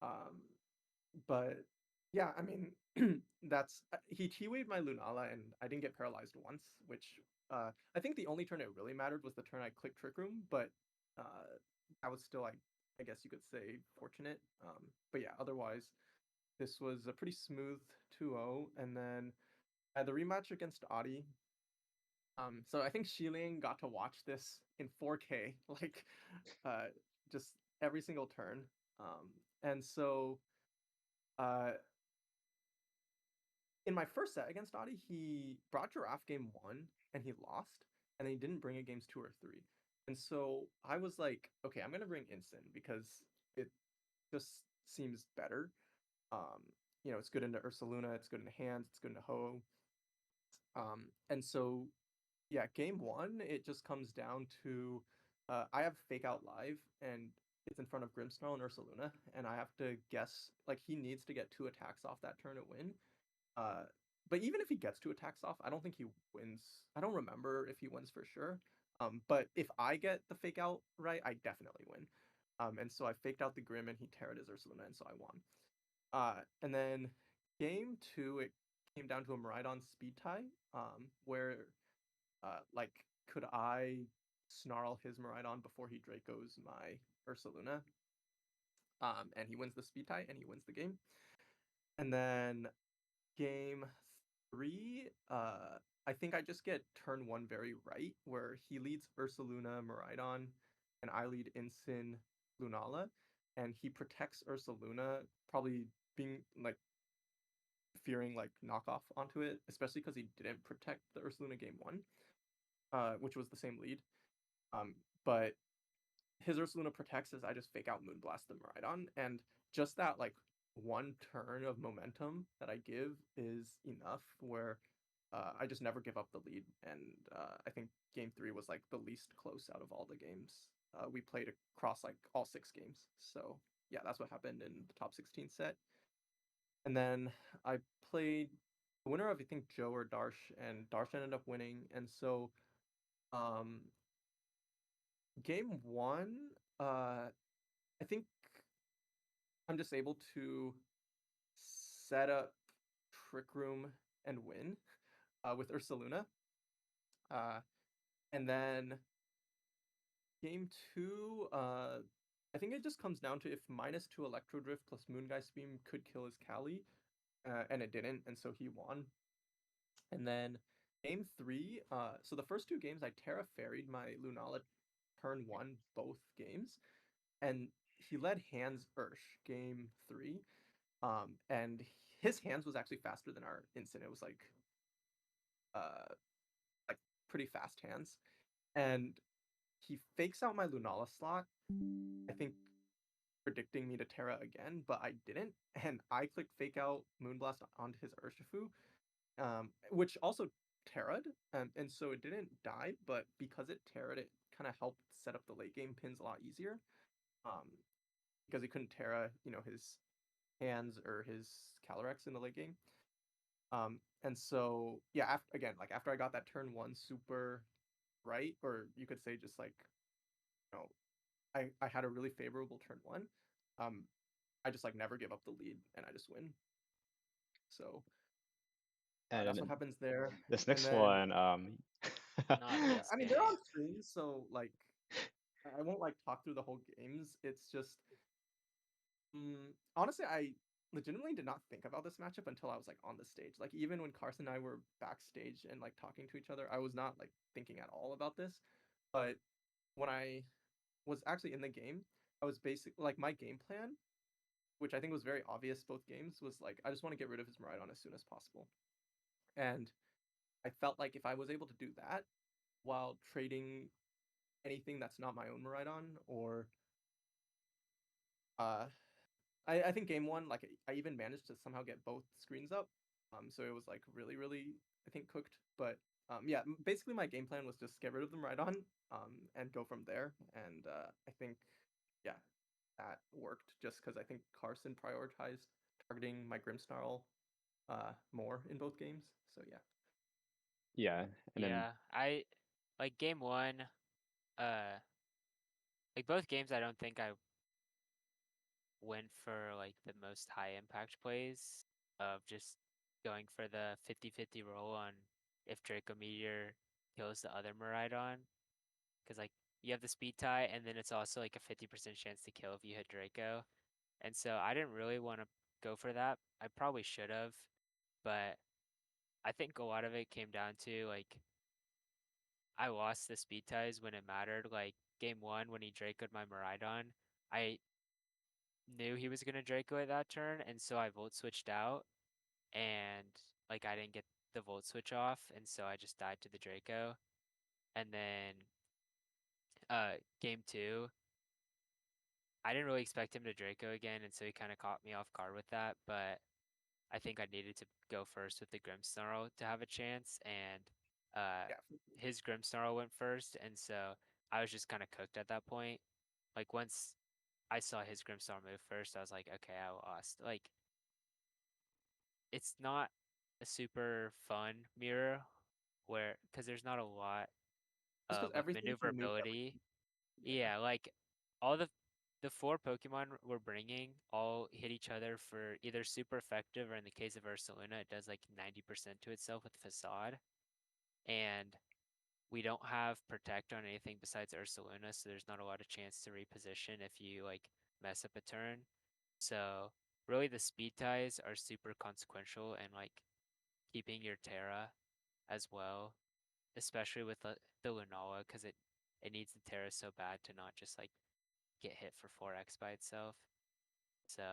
Um, but yeah, I mean, that's he T-waved my Lunala, and I didn't get paralyzed once, which I think the only turn it really mattered was the turn I clicked Trick Room, but that was still, I guess you could say, fortunate. But yeah, otherwise, this was a pretty smooth 2-0, and then at the rematch against Adi. So I think Xiling got to watch this in 4K, like, uh, just every single turn. And so, uh, in my first set against Adi, he brought Giraffe game 1 and he lost, and then he didn't bring it games 2 or 3. And so I was like, okay, I'm gonna bring Instant because it just seems better. Um, it's good into Ursaluna, it's good into hands, it's good into Ho. And so yeah, game 1, it just comes down to I have Fake Out Live and it's in front of Grimmsnarl and Ursaluna, and I have to guess, like, he needs to get 2 attacks off that turn to win. Uh, but even if he gets 2 attacks off, I don't think he wins. I don't remember if he wins for sure. But if I get the Fake Out right, I definitely win. And so I faked out the Grim and he terrored his Ursaluna, and so I won. And then game 2, it came down to a Miraidon speed tie, where like, could I snarl his Miraidon before he Dracos my Ursaluna? And he wins the speed tie and he wins the game. And then game 3, I think I just get turn 1 very right, where he leads Ursaluna Miraidon, and I lead Ensign Lunala, and he protects Ursaluna, probably being like fearing like knockoff onto it, especially because he didn't protect the Ursaluna game 1, which was the same lead. But his Ursaluna protects as I just fake out Moonblast the Miraidon, and just that like one turn of momentum that I give is enough where I just never give up the lead. And I think game 3 was like the least close out of all the games we played across like all 6 games. So yeah, that's what happened in the top 16 set. And then I played the winner of, I think, Joe or Darsh, and Darsh ended up winning. And so um game 1, I think I'm just able to set up Trick Room and win with Ursaluna. And then game 2, I think it just comes down to if -2 Electro Drift plus Moongeist Beam could kill his Kali, and it didn't, and so he won. And then game 3, so the first 2 games I Terra Fairied my Lunala turn 1 both games, and he led hands Ursh game 3. And his hands was actually faster than our instant. It was uh like pretty fast hands. And he fakes out my Lunala slot, I think predicting me to Terra again, but I didn't. And I clicked fake out Moonblast onto his Urshifu, which also Terra'd, and so it didn't die, but because it Terra'd, it kind of helped set up the late game pins a lot easier. Um, because he couldn't Terra, his hands or his Calyrex in the late game. And so yeah, after I got that turn 1 super right, or you could say just like, you know, I had a really favorable turn 1. Um, I just like never give up the lead and I just win. So that's what And happens there. this And next then one, Not yeah, this I mean they're game. on stream, so like I won't like talk through the whole games. It's just honestly, I legitimately did not think about this matchup until I was like on the stage. Like, even when Carson and I were backstage and like talking to each other, I was not like thinking at all about this. But when I was actually in the game, I was basically like, my game plan, which I think was very obvious both games, was like, I just want to get rid of his Miraidon as soon as possible. And I felt like if I was able to do that while trading anything that's not my own Miraidon, or uh I think game 1, like, I even managed to somehow get both screens up. So it was like really, really, I think, cooked. But yeah, basically my game plan was just get rid of them right on, and go from there. And I think, yeah, that worked just because I think Carson prioritized targeting my Grimmsnarl more in both games. So yeah. yeah, and then Yeah, I like game 1. Uh, like both games, I don't think I went for like the most high impact plays of just going for the 50-50 roll on if Draco Meteor kills the other Miraidon. Because like you have the speed tie, and then it's also like a 50% chance to kill if you hit Draco. And so I didn't really want to go for that. I probably should have, but I think a lot of it came down to like I lost the speed ties when it mattered. Like game one when he Draco'd my Miraidon, I knew he was gonna Draco at that turn, and so I volt switched out, and like I didn't get the volt switch off, and so I just died to the Draco. And then game two, I didn't really expect him to Draco again, and so he kind of caught me off guard with that. But I think I needed to go first with the Grimmsnarl to have a chance, and uh, Yeah. his Grimmsnarl went first, and so I was just kind of cooked at that point. Like once I saw his Grimmsnarl move first, I was like, okay, I lost. Like it's not a super fun mirror where because there's not a lot Just because with everything's a new. maneuverability. Yeah. Yeah, like all the four Pokemon we're bringing all hit each other for either super effective or in the case of Ursaluna, it does like 90% to itself with Facade. And we don't have Protect on anything besides Ursaluna, so there's not a lot of chance to reposition if you like mess up a turn. So really the speed ties are super consequential and like keeping your Terra as well, especially with the Lunala, because it needs the Terra so bad to not just like get hit for 4x by itself. So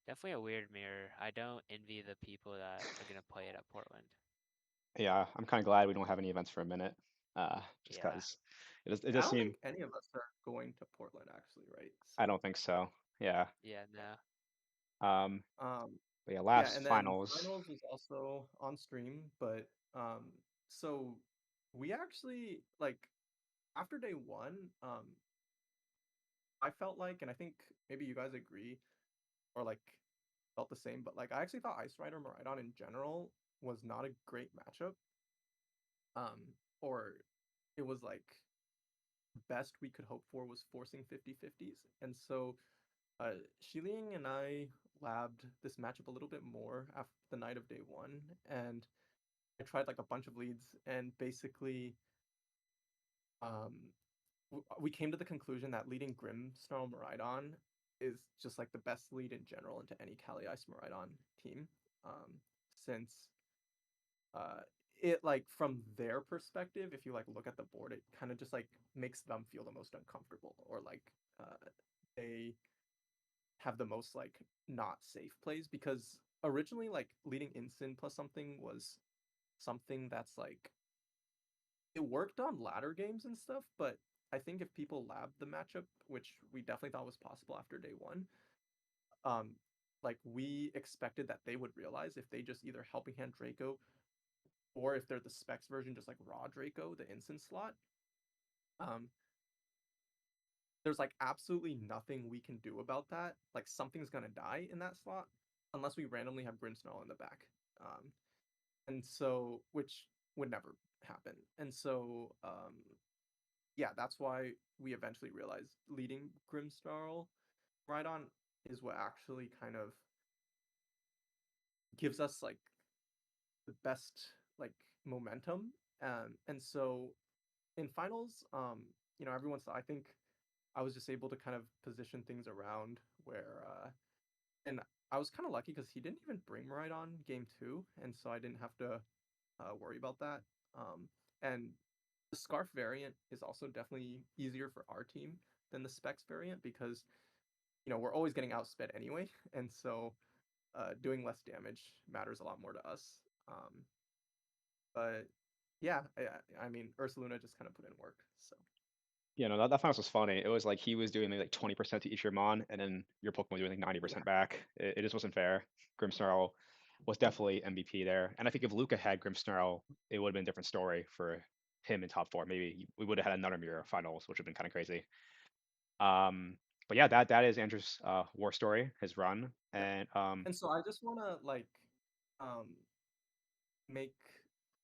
definitely a weird mirror. I don't envy the people that are gonna play it at Portland. Yeah, I'm kind of glad we don't have any events for a minute. Just Yeah, because it I does don't seem. think any of us are going to Portland actually, right? I So don't think so. Yeah. yeah, no. Um. um But yeah, yeah, last and then finals. finals was also on stream, but so we actually like after day one, I felt like, and I think maybe you guys agree or like felt the same, but like I actually thought Ice Rider Miraidon in general was not a great matchup. Or it was like best we could hope for was forcing 50-50s. And so Shiling and I labbed this matchup a little bit more after the night of day one, and I tried like a bunch of leads, and basically um, we came to the conclusion that leading Grimmsnarl Miraidon is just like the best lead in general into any Kali Ice Miraidon team, since uh, it like from their perspective, if you like look at the board, it kind of just like makes them feel the most uncomfortable, or like they have the most like not safe plays, because originally like leading Incin plus something was something that's like it worked on ladder games and stuff, but I think if people labbed the matchup, which we definitely thought was possible after day one, um, like we expected that they would realize if they just either Helping Hand Draco, or if they're the specs version, just like raw Draco, the instant slot, um, there's like absolutely nothing we can do about that. Like something's gonna die in that slot unless we randomly have Grimmsnarl in the back. And so which would never happen. And so yeah, that's why we eventually realized leading Grimmsnarl Rhydon is what actually kind of gives us like the best like momentum. And so in finals, everyone's I think I was just able to kind of position things around where and I was kind of lucky because he didn't even bring Miraidon game two, and so I didn't have to worry about that. And the Scarf variant is also definitely easier for our team than the Specs variant because we're always getting outsped anyway, and so doing less damage matters a lot more to us. But yeah, I mean Ursaluna just kind of put in work. So You know, that finals was funny. It was like he was doing like 20% to each your mon, and then your Pokemon was doing like yeah, 90% back. It just wasn't fair. Grimmsnarl was definitely MVP there. And I think if Luca had Grimmsnarl, it would have been a different story for him in top four. Maybe we would have had another mirror finals, which would have been kind of crazy. But yeah, that is Andrew's war story, his run. yeah. And And so I just want to like um make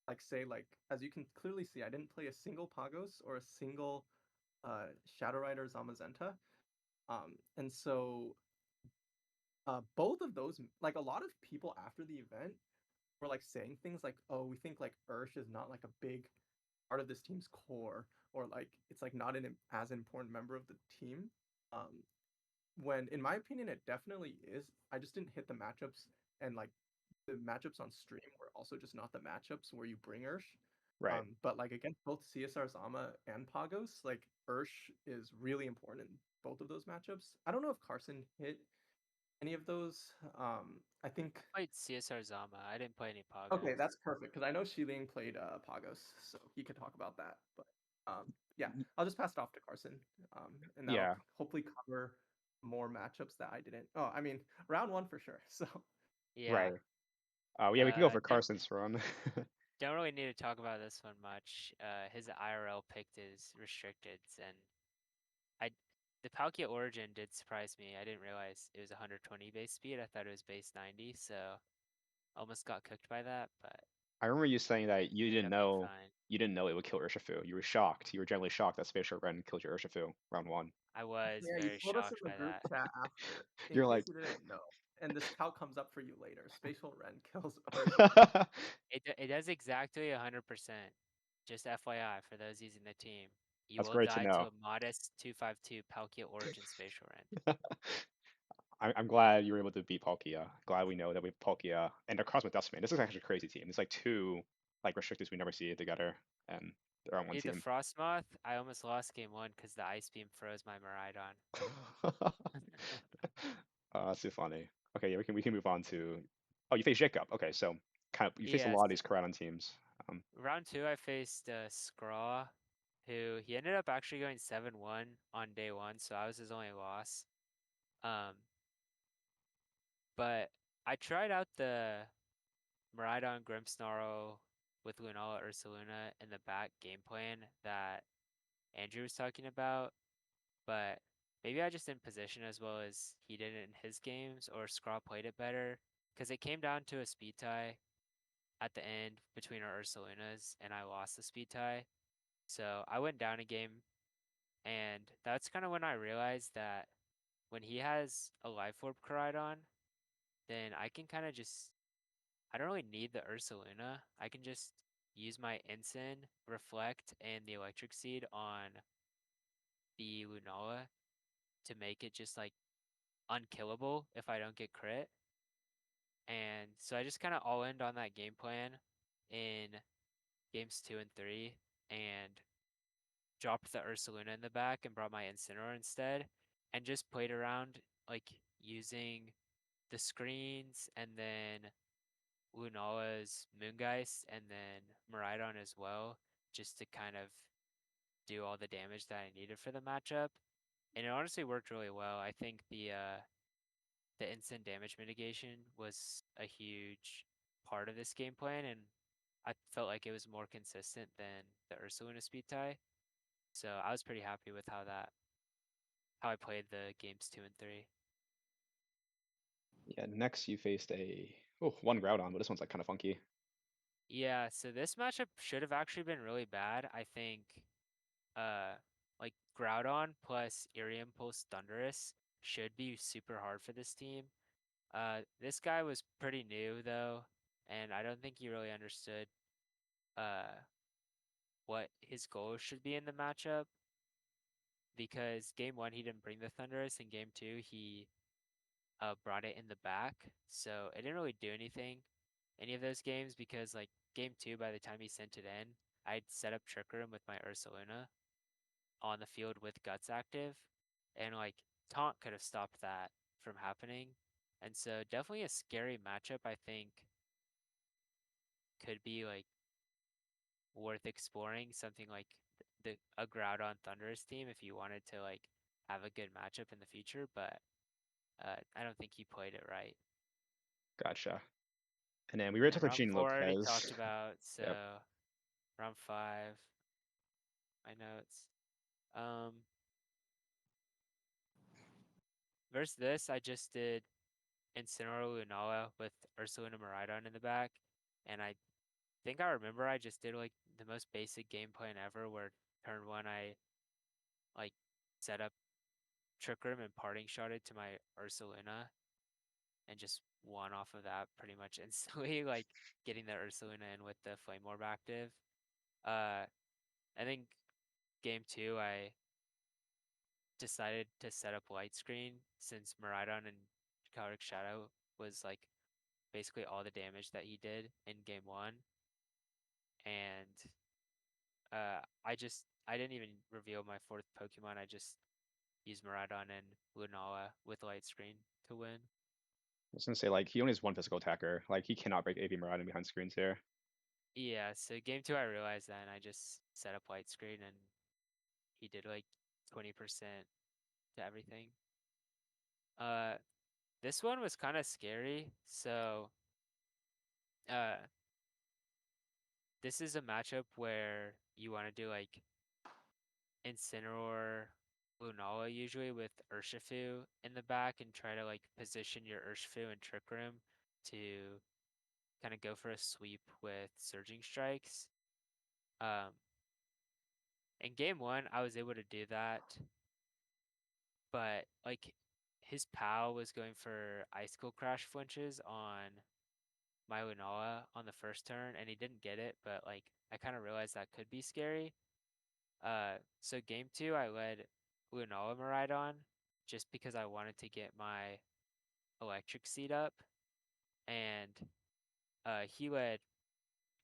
like say like as you can clearly see, I didn't play a single Pagos or a single Shadow Rider Zamazenta. And so both of those, like a lot of people after the event were like saying things like, "Oh, we think like Ursh is not like a big part of this team's core, or like it's like not an as important member of the team." Um, when, in my opinion, it definitely is. I just didn't hit the matchups, and like the matchups on stream were also just not the matchups where you bring Ursh. Right. But like against both CSR Zama and Pagos, like Ursh is really important in both of those matchups. I don't know if Carson hit any of those. I think Played CSR Zama. I didn't play any okay, Pagos. that's perfect because I know Shiling played Pagos, so he could talk about that. But yeah, I'll just pass it off to Carson, and that'll Yeah. hopefully cover more matchups that I didn't. Oh, I mean, round one for sure. So Yeah. Right. Yeah, we can go for Don't Carson's run. don't really need to talk about this one much. His IRL picked is restricted, and I the Palkia Origin did surprise me. I didn't realize it was 120 base speed. I thought it was base 90, so almost got cooked by that, but I remember you saying that you ended didn't up being know fine. it would kill Urshifu. You were shocked. You were generally shocked that Spatial Ren killed your Urshifu round one. I was yeah, you very told us in shocked the by group that. chat after, in You're case like you didn't know, and this calc comes up for you later. Spatial Ren kills Urshifu. It does exactly 100%. Just FYI for those using the team. You That's will great to die to know. a modest 252 Palkia Origin Spatial Rend. I'm glad you were able to beat Palkia. Glad we know that we have Palkia and they're crossed with Dustman. This is actually a crazy team. It's like two like restrictors we never see together, and they're on one Dude, the team. Frostmoth, I almost lost game one because the Ice Beam froze my Miraidon. That's too funny. Okay, yeah, we can move on to. Oh, you face Jacob. Okay, so kind of you face a Yes. lot of these Koraidon teams. Round two, I faced Scraw, who he ended up actually going 7-1 on day one, so I was his only loss. Um, but I tried out the Miraidon Grimmsnarl with Lunala Ursaluna in the back game plan that Andrew was talking about, but maybe I just didn't position as well as he did in his games, or Scraw played it better, because it came down to a speed tie at the end between our Ursalunas, and I lost the speed tie. So I went down a game, and that's kind of when I realized that when he has a Life Orb Koraidon, then I can kind of just, I don't really need the Ursaluna. I can just use my Ensign, Reflect, and the Electric Seed on the Lunala to make it just like unkillable if I don't get crit. And so I just kind of all in on that game plan in games 2 and 3 and dropped the Ursaluna in the back and brought my Incineroar instead and just played around like using the screens and then Lunala's Moongeist and then Miraidon as well, just to kind of do all the damage that I needed for the matchup. And it honestly worked really well. I think the instant damage mitigation was a huge part of this game plan, and I felt like it was more consistent than the Ursaluna speed tie. So I was pretty happy with how I played the games 2 and 3. Yeah, next you faced one Groudon, but this one's like kind of funky. Yeah, so this matchup should have actually been really bad. I think uh like Groudon plus Eerie Impulse Thundurus should be super hard for this team. This guy was pretty new though, and I don't think he really understood uh what his goals should be in the matchup, because game one he didn't bring the Thundurus, and game two he brought it in the back, so it didn't really do anything any of those games, because like game two, by the time he sent it in, I'd set up Trick Room with my Ursaluna on the field with Guts active, and like Taunt could have stopped that from happening. And so definitely a scary matchup, I think, could be like worth exploring, something like the a Groudon Thunderous team if you wanted to like have a good matchup in the future, but I don't think he played it right. Gotcha. And then we And already then talked about round Gene four I already talked Lopez. about, so Yep. round five, my notes. Um, versus this, I just did Incineroar Lunala with Ursaluna Miraidon in the back, and I think I remember I just did like the most basic game plan ever, where turn one I like set up Trick Room and parting shot it to my Ursaluna and just won off of that pretty much instantly, like getting the Ursaluna in with the Flame Orb active. I think game two decided to set up light screen since Miraidon and Calric Shadow was like basically all the damage that he did in game 1. And I didn't even reveal my 4th Pokemon. I just used Miraidon and Lunala with light screen to win. I was gonna say, like, he only has one physical attacker. Like, he cannot break AV Miraidon behind screens here. Yeah, so game 2 I realized that and I just set up light screen and he did like 20% to everything. This one was kind of scary. So this is a matchup where you want to do like Incineroar Lunala usually with Urshifu in the back and try to like position your Urshifu and Trick Room to kind of go for a sweep with Surging Strikes. In game 1, I was able to do that, but like his POW was going for Icicle Crash flinches on my Lunala on the first turn, and he didn't get it, but like I kind of realized that could be scary. So game 2, I led Lunala Miraidon just because I wanted to get my electric seed up, and he led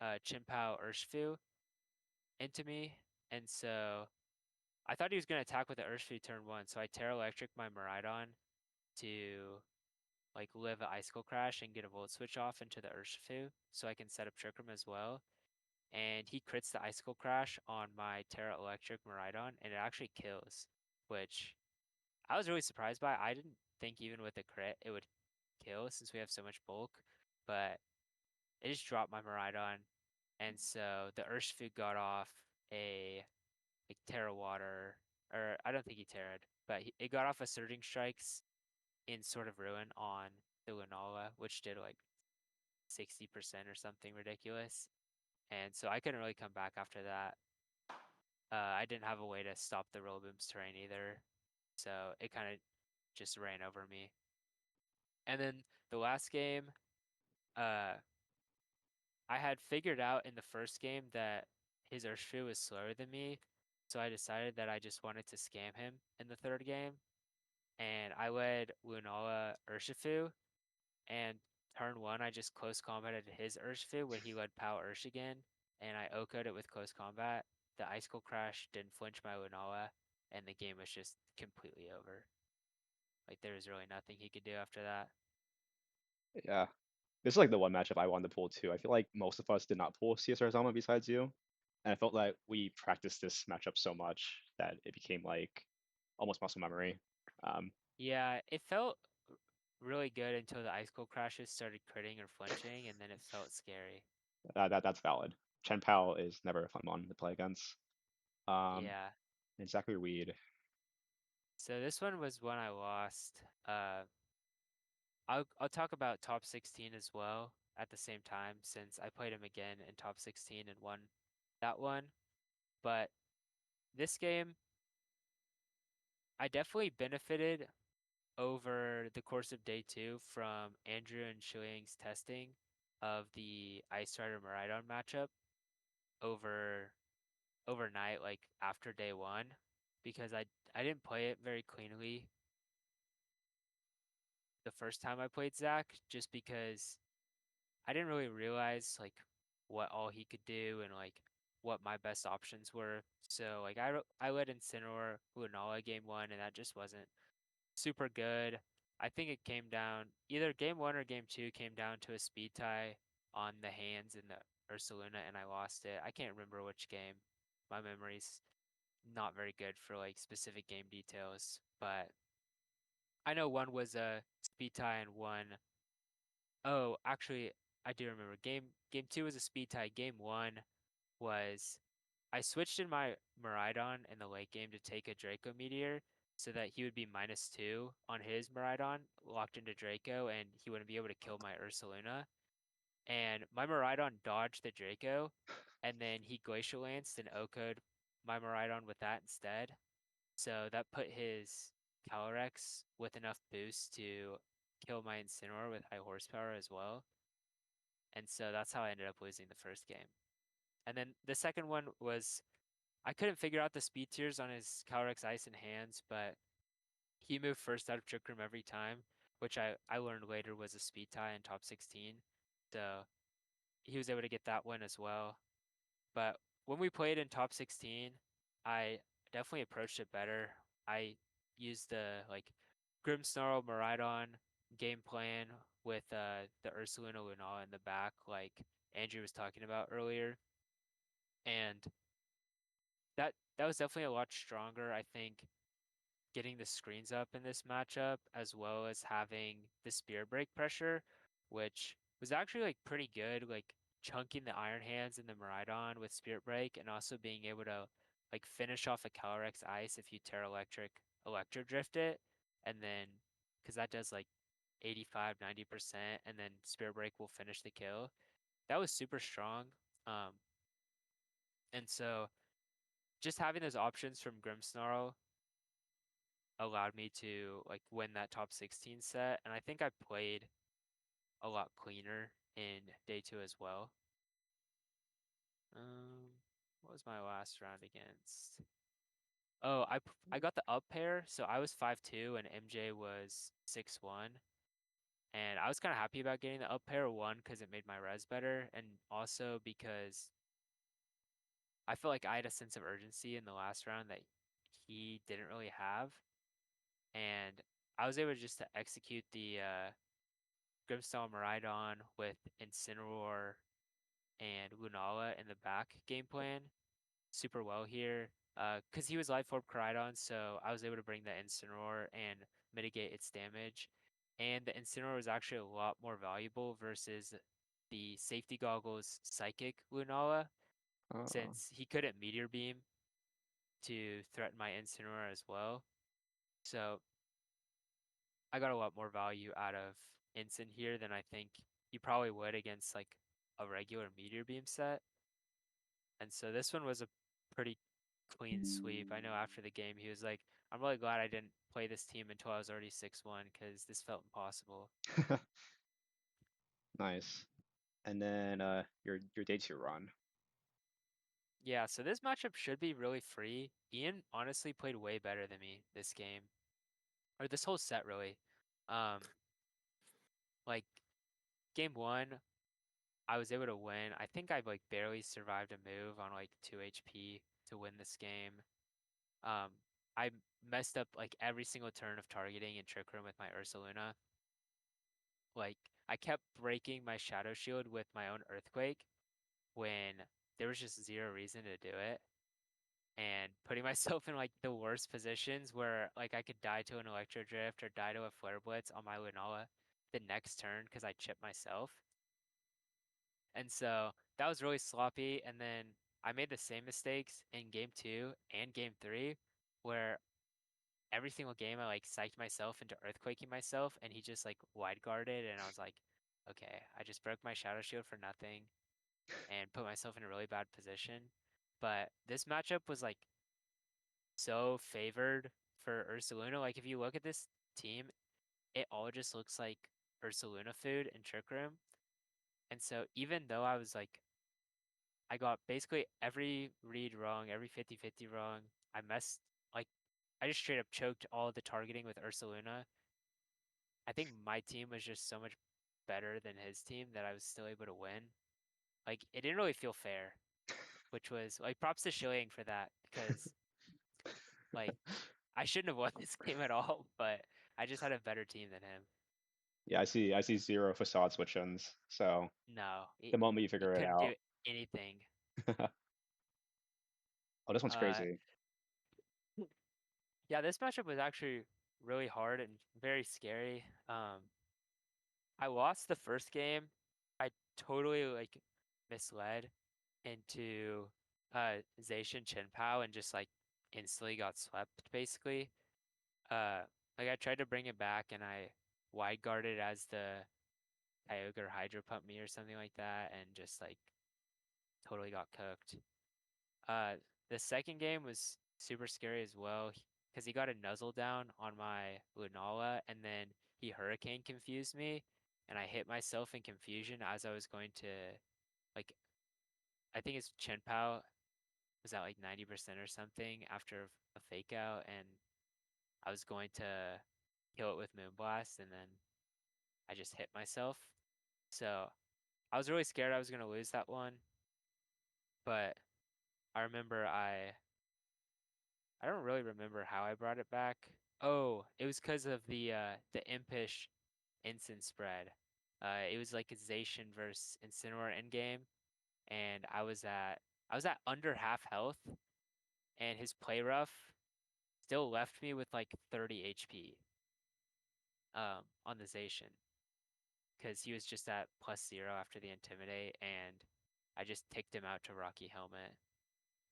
Chimpao Urshifu into me, and so I thought he was gonna attack with the Urshifu turn 1, so I Terra Electric my Miraidon to like live an Icicle Crash and get a Volt Switch off into the Urshifu, so I can set up Trick Room as well. And he crits the Icicle Crash on my Terra Electric Miraidon, and it actually kills, which I was really surprised by. I didn't think even with a crit it would kill since we have so much bulk, but it just dropped my Miraidon, and so the Urshifu got off a like Terra Water, or I don't think he Terra'd, but it got off a Surging Strikes in Sword of Ruin on the Lunala, which did like 60% or something ridiculous. And so I couldn't really come back after that. I didn't have a way to stop the Rillaboom's terrain either, so it kind of just ran over me. And then the last game, uh, I had figured out in the first game that his Urshifu was slower than me, so I decided that I just wanted to scam him in the third game, and I led Lunala Urshifu, and turn 1 I just close combated his Urshifu when he led POW Urshigen, and I OHKO'd it with close combat. The Icicle Crash didn't flinch my Lunala, and the game was just completely over. Like there was really nothing he could do after that. Yeah. This is like the one matchup I wanted to pull too. I feel like most of us did not pull CSR Zama besides you. And I felt like we practiced this matchup so much that it became like almost muscle memory. Yeah, it felt really good until the Icicle Crashes started critting or flinching, and then it felt scary. That's valid. Chen Pao is never a fun one to play against. Yeah. And Zachary Weed. So this one was one I lost. I'll talk about top 16 as well at the same time since I played him again in top 16 and won that one. But this game, I definitely benefited over the course of day 2 from Andrew and Shuang's testing of the Ice Rider Miraidon matchup overnight, like after day 1, because I didn't play it very cleanly the first time I played Zach, just because I didn't really realize like what all he could do and like what my best options were. So like I led Incineroar Lunala game 1, and that just wasn't super good. I think it came down either game 1 or game 2 came down to a speed tie on the hands in the Ursaluna, and I lost it. I can't remember which game. My memory's not very good for like specific game details, but I know one was a speed tie and one. Oh, actually, I do remember. Game 2 was a speed tie. Game 1 was I switched in my Miraidon in the late game to take a Draco Meteor so that he would be -2 on his Miraidon locked into Draco, and he wouldn't be able to kill my Ursaluna. And my Miraidon dodged the Draco, and then he Glacial Lanced and OHKO'd my Miraidon with that instead. So that put his Calyrex with enough boost to kill my Incineroar with high horsepower as well. And so that's how I ended up losing the first game. And then the second one was I couldn't figure out the speed tiers on his Calyrex Ice and Hands, but he moved first out of Trick Room every time, which I learned later was a speed tie in top 16. So he was able to get that win as well. But when we played in top 16, I definitely approached it better. I used the like Grimmsnarl Miraidon game plan with the Ursuluna Lunala in the back, like Andrew was talking about earlier, and that was definitely a lot stronger. I think getting the screens up in this matchup, as well as having the spear break pressure, which was actually like pretty good, like chunking the Iron Hands and the Miraidon with Spirit Break, and also being able to like finish off a Calyrex Ice if you Terra Electro Drift it, and then because that does like 85, 90%, and then Spirit Break will finish the kill. That was super strong. Um, and so just having those options from Grimmsnarl allowed me to like win that top 16 set, and I think I played a lot cleaner in day 2 as well. What was my last round against? Oh, I got the up pair, so I was 5-2 and MJ was 6-1. And I was kind of happy about getting the up pair, one because it made my res better, and also because I felt like I had a sense of urgency in the last round that he didn't really have, and I was able just to execute the Grimstone Miraidon with Incineroar and Lunala in the back game plan super well here. Because he was Life Orb Koraidon, so I was able to bring the Incineroar and mitigate its damage. And the Incineroar was actually a lot more valuable versus the Safety Goggles Psychic Lunala, Oh. since he couldn't Meteor Beam to threaten my Incineroar as well. So I got a lot more value out of Incin here than I think you probably would against like a regular Meteor Beam set. And so this one was a pretty clean sweep. I know after the game he was like, I'm really glad I didn't play this team until I was already 6-1 because this felt impossible. Nice. And then your day 2 run. Yeah, so this matchup should be really free. Ian honestly played way better than me this game. Or this whole set really. Um like game 1, I was able to win. I think I like barely survived a move on like 2 HP to win this game. Um, I messed up like every single turn of targeting in Trick Room with my Ursaluna. Like I kept breaking my Shadow Shield with my own Earthquake when there was just zero reason to do it, and putting myself in like the worst positions where like I could die to an Electro Drift or die to a Flare Blitz on my Lunala the next turn because I chipped myself. And so that was really sloppy. And then I made the same mistakes in game 2 and game 3, where every single game I like psyched myself into earthquaking myself, and he just like wide guarded, and I was like, okay, I just broke my Shadow Shield for nothing and put myself in a really bad position. But this matchup was like so favored for Ursaluna. Like if you look at this team, it all just looks like Ursaluna food in Trick Room. And so even though I was like I got basically every read wrong, every 50-50 wrong. I messed like I just straight up choked all the targeting with Ursaluna. I think my team was just so much better than his team that I was still able to win. Like it didn't really feel fair, which was like props to Shilling for that because like I shouldn't have won this game at all, but I just had a better team than him. Yeah, I see 0 facade switch-ins. So No, the moment you he figure it couldn't do out. anything. Oh, this one's Uh, crazy. yeah, this matchup was actually really hard and very scary. I lost the first game. I totally like misled into Zacian Chen Pao and just like instantly got swept basically. Uh like I tried to bring it back and I wide guarded as the Kyogre or Hydro Pump me or something like that and just like totally got cooked. The second game was super scary as well because he got a nuzzle down on my Lunala and then he Hurricane confused me and I hit myself in confusion as I was going to like I think his Chen Pao was at like 90% or something after a fake out and I was going to kill it with Moonblast, and then I just hit myself. So I was really scared I was gonna lose that one, but I remember I don't really remember how I brought it back. Oh, it was because of the impish instant spread. It was like a Zacian versus Incineroar endgame, and I was at under half health, and his play rough still left me with like 30 HP on the Zacian, because he was just at +0 after the intimidate, and I just ticked him out to Rocky Helmet.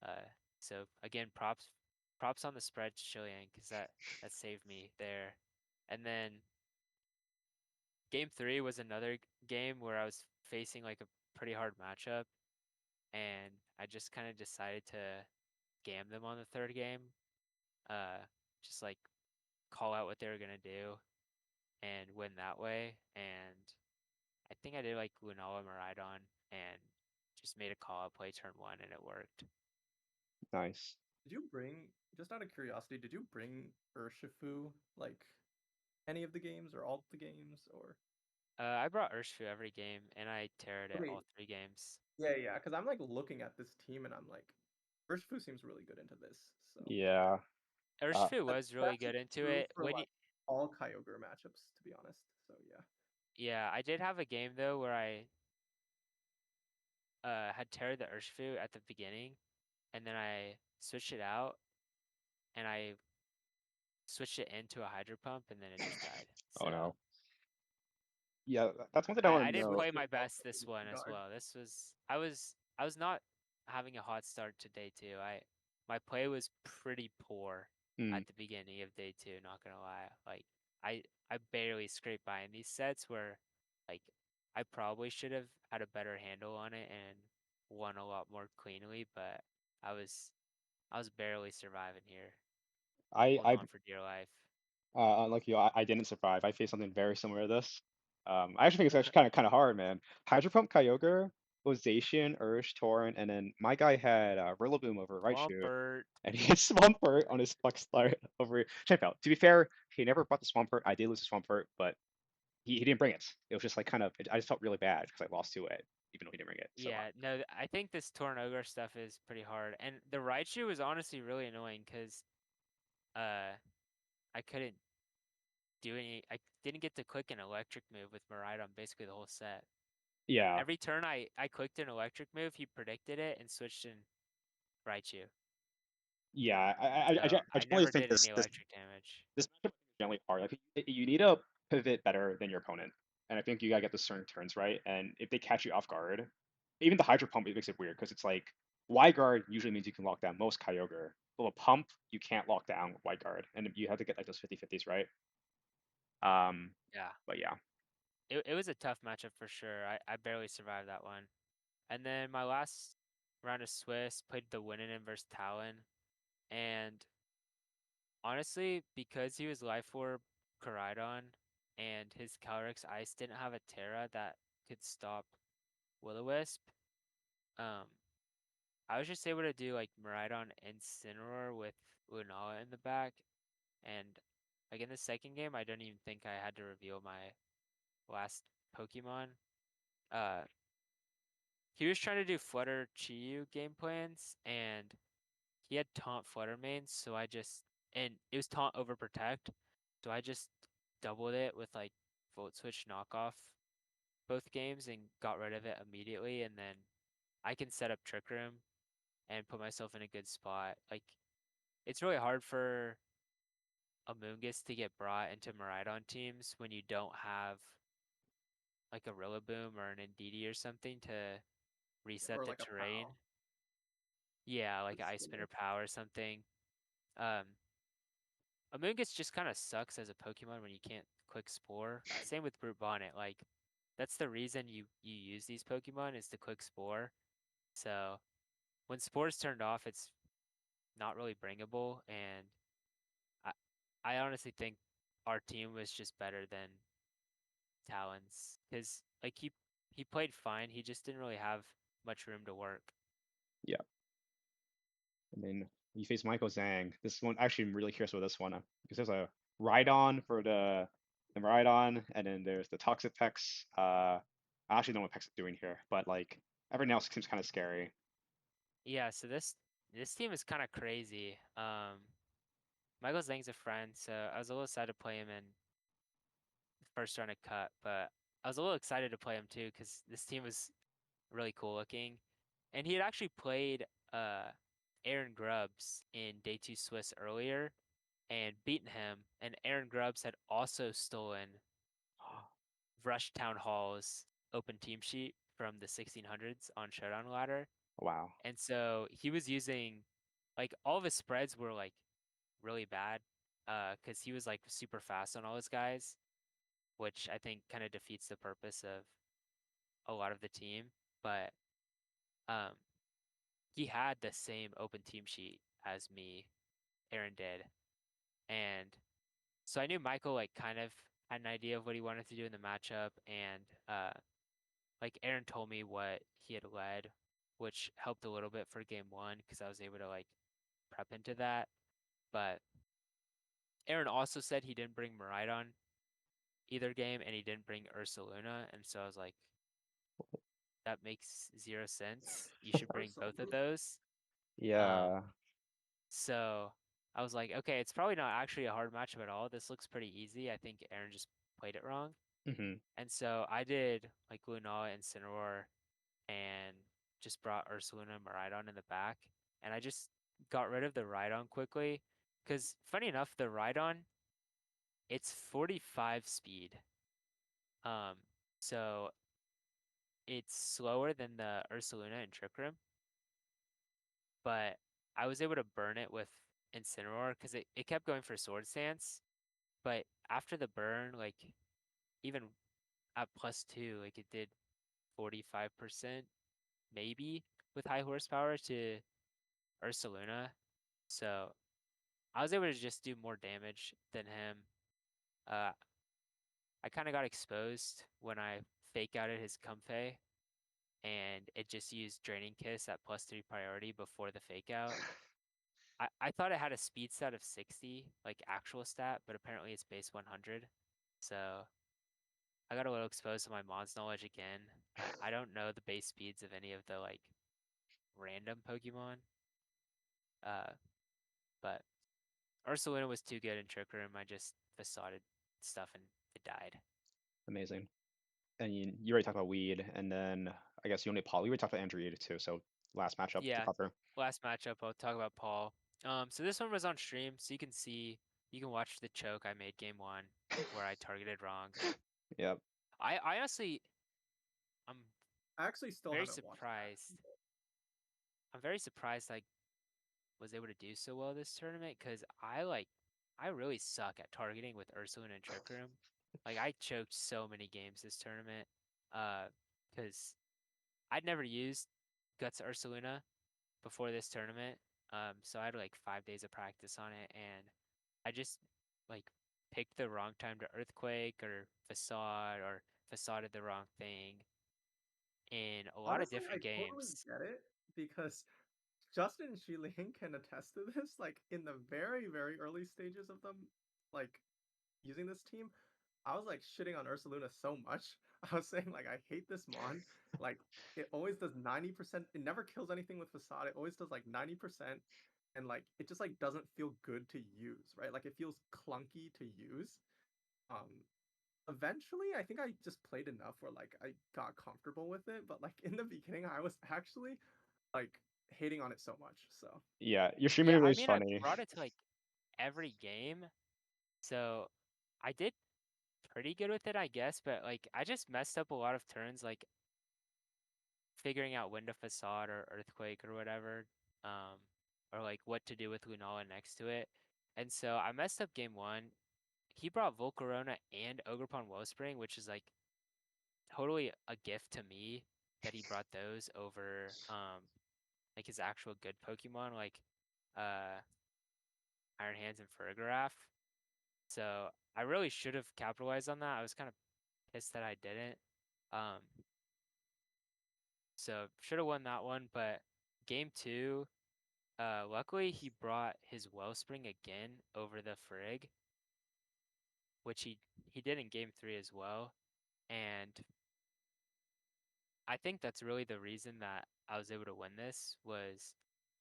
Uh, so again, props on the spread to Shiliang, because that saved me there. And then game 3 was another game where I was facing like a pretty hard matchup, and I just kind of decided to scam them on the third game. Just like call out what they were gonna do and win that way. And I think I did like Lunala Miraidon and just made a call out play turn 1, and it worked. Nice. Did you bring, just out of curiosity, did you bring Urshifu like any of the games or all the games or? I brought Urshifu every game, and I teared it Okay, all 3 games. yeah, because I'm like looking at this team and I'm like, Urshifu seems really good into this. So Yeah. Urshifu that's was really that's good into true it. for like all Kyogre matchups, to be honest. So yeah. Yeah, I did have a game though where I had teared the Urshifu at the beginning, and then I switched it out, and I switched it into a Hydro Pump, and then it just died. Oh So no. Yeah, that's one thing I I want to didn't know. play Switched it my out best to this one as Guard. well. This was I was not having a hot start to day 2. My play was pretty poor Hmm. at the beginning of day 2, not gonna lie. Like I barely scraped by in these sets where like I probably should have had a better handle on it and won a lot more cleanly, but I was I was barely surviving here, I holding I on for dear life. Unlike you, I didn't survive. I faced something very similar to this. I actually think it's actually kind of hard, man. Hydro Pump Kyogre, Zacian, Ursh, Torrent, and then my guy had Rillaboom over Raichu, Swampert. and he had Swampert on his Flex Start over Champ. To be fair, he never brought the Swampert. I did lose the Swampert, but he didn't bring it. It was just like kind of, I just felt really bad because I lost to it, even though he didn't bring it. So Yeah, no, I think this Torn Ogre stuff is pretty hard. And the Raichu was honestly really annoying because I couldn't do I didn't get to click an electric move with Miraidon basically the whole set. yeah, Every turn I clicked an electric move, he predicted it and switched in Raichu. yeah. So I I generally never think did any electric damage. this matchup is generally hard. Like you need to pivot better than your opponent, and I think you gotta get the certain turns right. And if they catch you off guard, even the Hydro Pump, it makes it weird because it's like wide guard usually means you can lock down most Kyogre, but a pump you can't lock down wide guard, and you have to get like those 50-50s right. Yeah. But yeah, It was a tough matchup for sure. I barely survived that one. And then my last round of Swiss played the Winnin versus Talon, and honestly, because he was Life Orb Koraidon and his Calyrex Ice didn't have a Terra that could stop Will-O-Wisp, um, I was just able to do like Miraidon Incineroar with Lunala in the back, and like in the second game, I don't even think I had to reveal my last Pokemon. Uh, he was trying to do Flutter Chiyu game plans, and he had Taunt Flutter mains, so and it was Taunt over Protect, so I just doubled it with like Volt Switch knockoff both games and got rid of it immediately, and then I can set up Trick Room and put myself in a good spot. Like it's really hard for a Moongus to get brought into Miraidon teams when you don't have like a Rillaboom or an Indeedee or something to reset Or the like a terrain. POW. Yeah, like With an Ice Spinner Spinner. Power or something. Um, Amoonguss just kind of sucks as a Pokemon when you can't click Spore. Same with Brute Bonnet. Like, that's the reason you use these Pokemon is to click Spore. So when Spore's turned off, it's not really bringable. And I I honestly think our team was just better than Talon's because like he played fine. He just didn't really have much room to work. yeah. I mean, you face Michael Zhang. This one actually I'm really curious about this one because there's a Rhydon for the Miraidon, and then there's the Toxic Pex. I actually don't know what Pex is doing here, but like everything else seems kind of scary. Yeah, so this team is kind of crazy. Michael Zhang's a friend, so I was a little excited to play him in the first round of cut, but I was a little excited to play him too because this team was really cool looking, and he had actually played uh Aaron Grubbs in Day 2 Swiss earlier and beaten him, and Aaron Grubbs had also stolen Rush Town Hall's open team sheet from the 1600s on Showdown Ladder. Wow. And so he was using, like, all of his spreads were like really bad, because he was like super fast on all his guys, which I think kind of defeats the purpose of a lot of the team. But um, he had the same open team sheet as me, Aaron did, and so I knew Michael like kind of had an idea of what he wanted to do in the matchup, and like Aaron told me what he had led, which helped a little bit for game one because I was able to like prep into that. But Aaron also said he didn't bring Miraidon either game, and he didn't bring Ursaluna, and so I was like, that makes zero sense. You should bring both of Ursaluna. those. Um, Yeah. so I was like, okay, it's probably not actually a hard matchup at all. This looks pretty easy. I think Aaron just played it wrong. Hmm. And so I did like Lunala and Cineroar and just brought Ursaluna and Miraidon in the back. And I just got rid of the Rhydon quickly. Because funny enough, the Rhydon, it's 45 speed. Um, so it's slower than the Ursaluna and Trick Room. But I was able to burn it with Incineroar because it kept going for Sword Stance. But after the burn, like even at +2, like it did 45% maybe with high horsepower to Ursaluna. So I was able to just do more damage than him. Uh, I kind of got exposed when I fake outed his Comfey, and it just used Draining Kiss at +3 priority before the fake out. I thought it had a speed stat of 60, like actual stat, but apparently it's base 100. So I got a little exposed to my mods knowledge again. I don't know the base speeds of any of the like random Pokemon. Uh, but Ursaluna was too good in Trick Room. I just facaded stuff and it died. Amazing. And you already talked about Weed, and then I guess you only Paul. We already talked about Andrew too. So last matchup to Yeah, cover. last matchup I'll talk about Paul. So this one was on stream, so you can watch the choke I made game one where I targeted wrong. Yep. I honestly I'm I actually still very haven't watched that. surprised. I'm very surprised I was able to do so well this tournament because I really suck at targeting with Ursulin and Trick Room. Like I choked so many games this tournament, because I'd never used Guts Ursulina before this tournament. So I had like 5 days of practice on it, and I just like picked the wrong time to Earthquake or Facade or Facaded the wrong thing in a lot of Honestly, I different totally games. get it because Justin and Shiling can attest to this. Like in the very, very early stages of them, like using this team, I was like shitting on Ursaluna so much. I was saying like I hate this mon. Like it always does 90%. It never kills anything with facade. It always does like 90%. And like it just like doesn't feel good to use, right? Like it feels clunky to use. Um Eventually I think I just played enough where like I got comfortable with it. But like in the beginning I was actually like hating on it so much. So Yeah. Your stream Yeah, interview I is mean I funny. brought it to like every game, so I did pretty good with it, I guess. But like I just messed up a lot of turns, like figuring out when to facade or earthquake or whatever, um, or like what to do with Lunala next to it. And so I messed up game one. He brought Volcarona and Ogerpon Wellspring, which is like totally a gift to me that he brought those over like his actual good Pokemon like uh Iron Hands and Farigiraf. So I really should have capitalized on that. I was kind of pissed that I didn't. Um, so should have won that one, but game two, Luckily he brought his Wellspring again over the Frigg, which he did in game 3 as well. And I think that's really the reason that I was able to win this was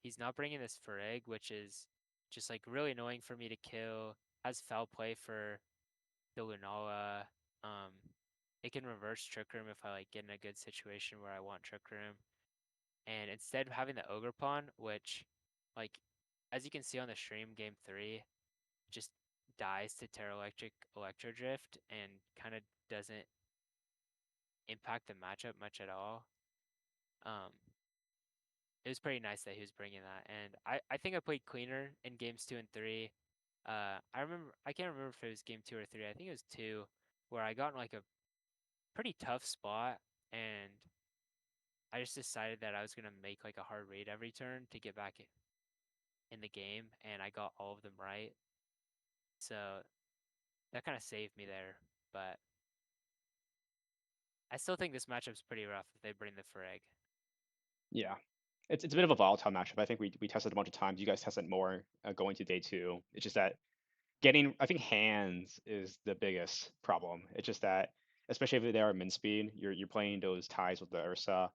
he's not bringing this Frigg, which is just like really annoying for me to kill, has foul play for the Lunala. It can reverse Trick Room if I like get in a good situation where I want Trick Room. And instead of having the Ogre Pawn, which like as you can see on the stream, game 3, just dies to Terra Electric Electro Drift and kind of doesn't impact the matchup much at all. Um, it was pretty nice that he was bringing that, and I think I played cleaner in games 2 and 3. I can't remember if it was game 2 or 3. I think it was 2, where I got in like a pretty tough spot, and I just decided that I was gonna make like a hard read every turn to get back in the game, and I got all of them right. So that kind of saved me there, but I still think this matchup's pretty rough if they bring the Frag. Yeah. It's a bit of a volatile matchup. I think we tested a bunch of times. You guys tested more going to day 2. It's just that getting, I think hands is the biggest problem. It's just that, especially if they are min speed, you're playing those ties with the Ursa.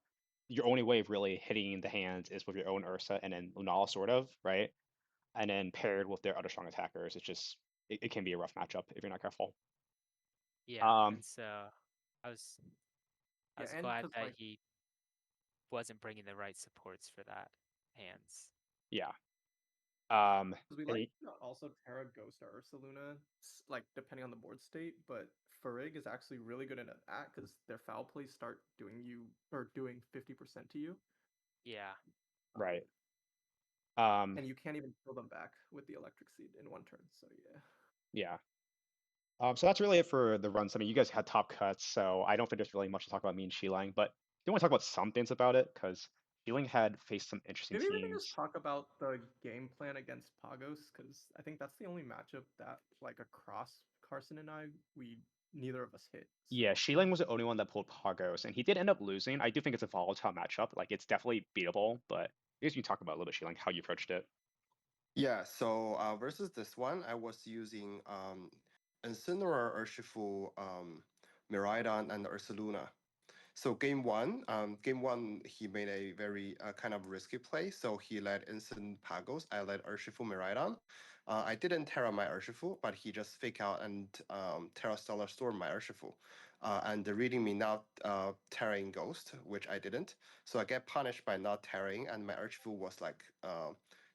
Your only way of really hitting the hands is with your own Ursa and then Lunala, sort of, right? And then paired with their other strong attackers, it can be a rough matchup if you're not careful. Yeah, Um, and so I was I Yeah, was and glad because that like he wasn't bringing the right supports for that hands. yeah. because we And like to also Terra Ghost or Ursa Luna, like depending on the board state, but Farig is actually really good at that because their foul plays start doing you or doing 50% to you. Yeah. right. Um, Um, and you can't even kill them back with the electric seed in one turn. So yeah. yeah. So that's really it for the runs. I mean, you guys had top cuts, so I don't think there's really much to talk about me and Shilang, but do want to talk about some things about it because Shilang had faced some interesting Maybe we can just teams. talk about the game plan against Pagos, because I think that's the only matchup that, like, across Carson and I, we neither of us hit. Yeah, So Shilang was the only one that pulled Pagos, and he did end up losing. I do think it's a volatile matchup. Like, it's definitely beatable, but I guess you can talk about a little bit, Shilang, how you approached it. Yeah, so versus this one, I was using Incineroar, Urshifu, Miraidon, and Ursaluna. So game one, he made a very kind of risky play. So he led Instant Pagos. I led Urshifu Miraidon. I didn't Terra my Urshifu, but he just fake out and Terra Stellar Storm my Urshifu. And reading me not Terraing Ghost, which I didn't. So I get punished by not Terraing, and my Urshifu was like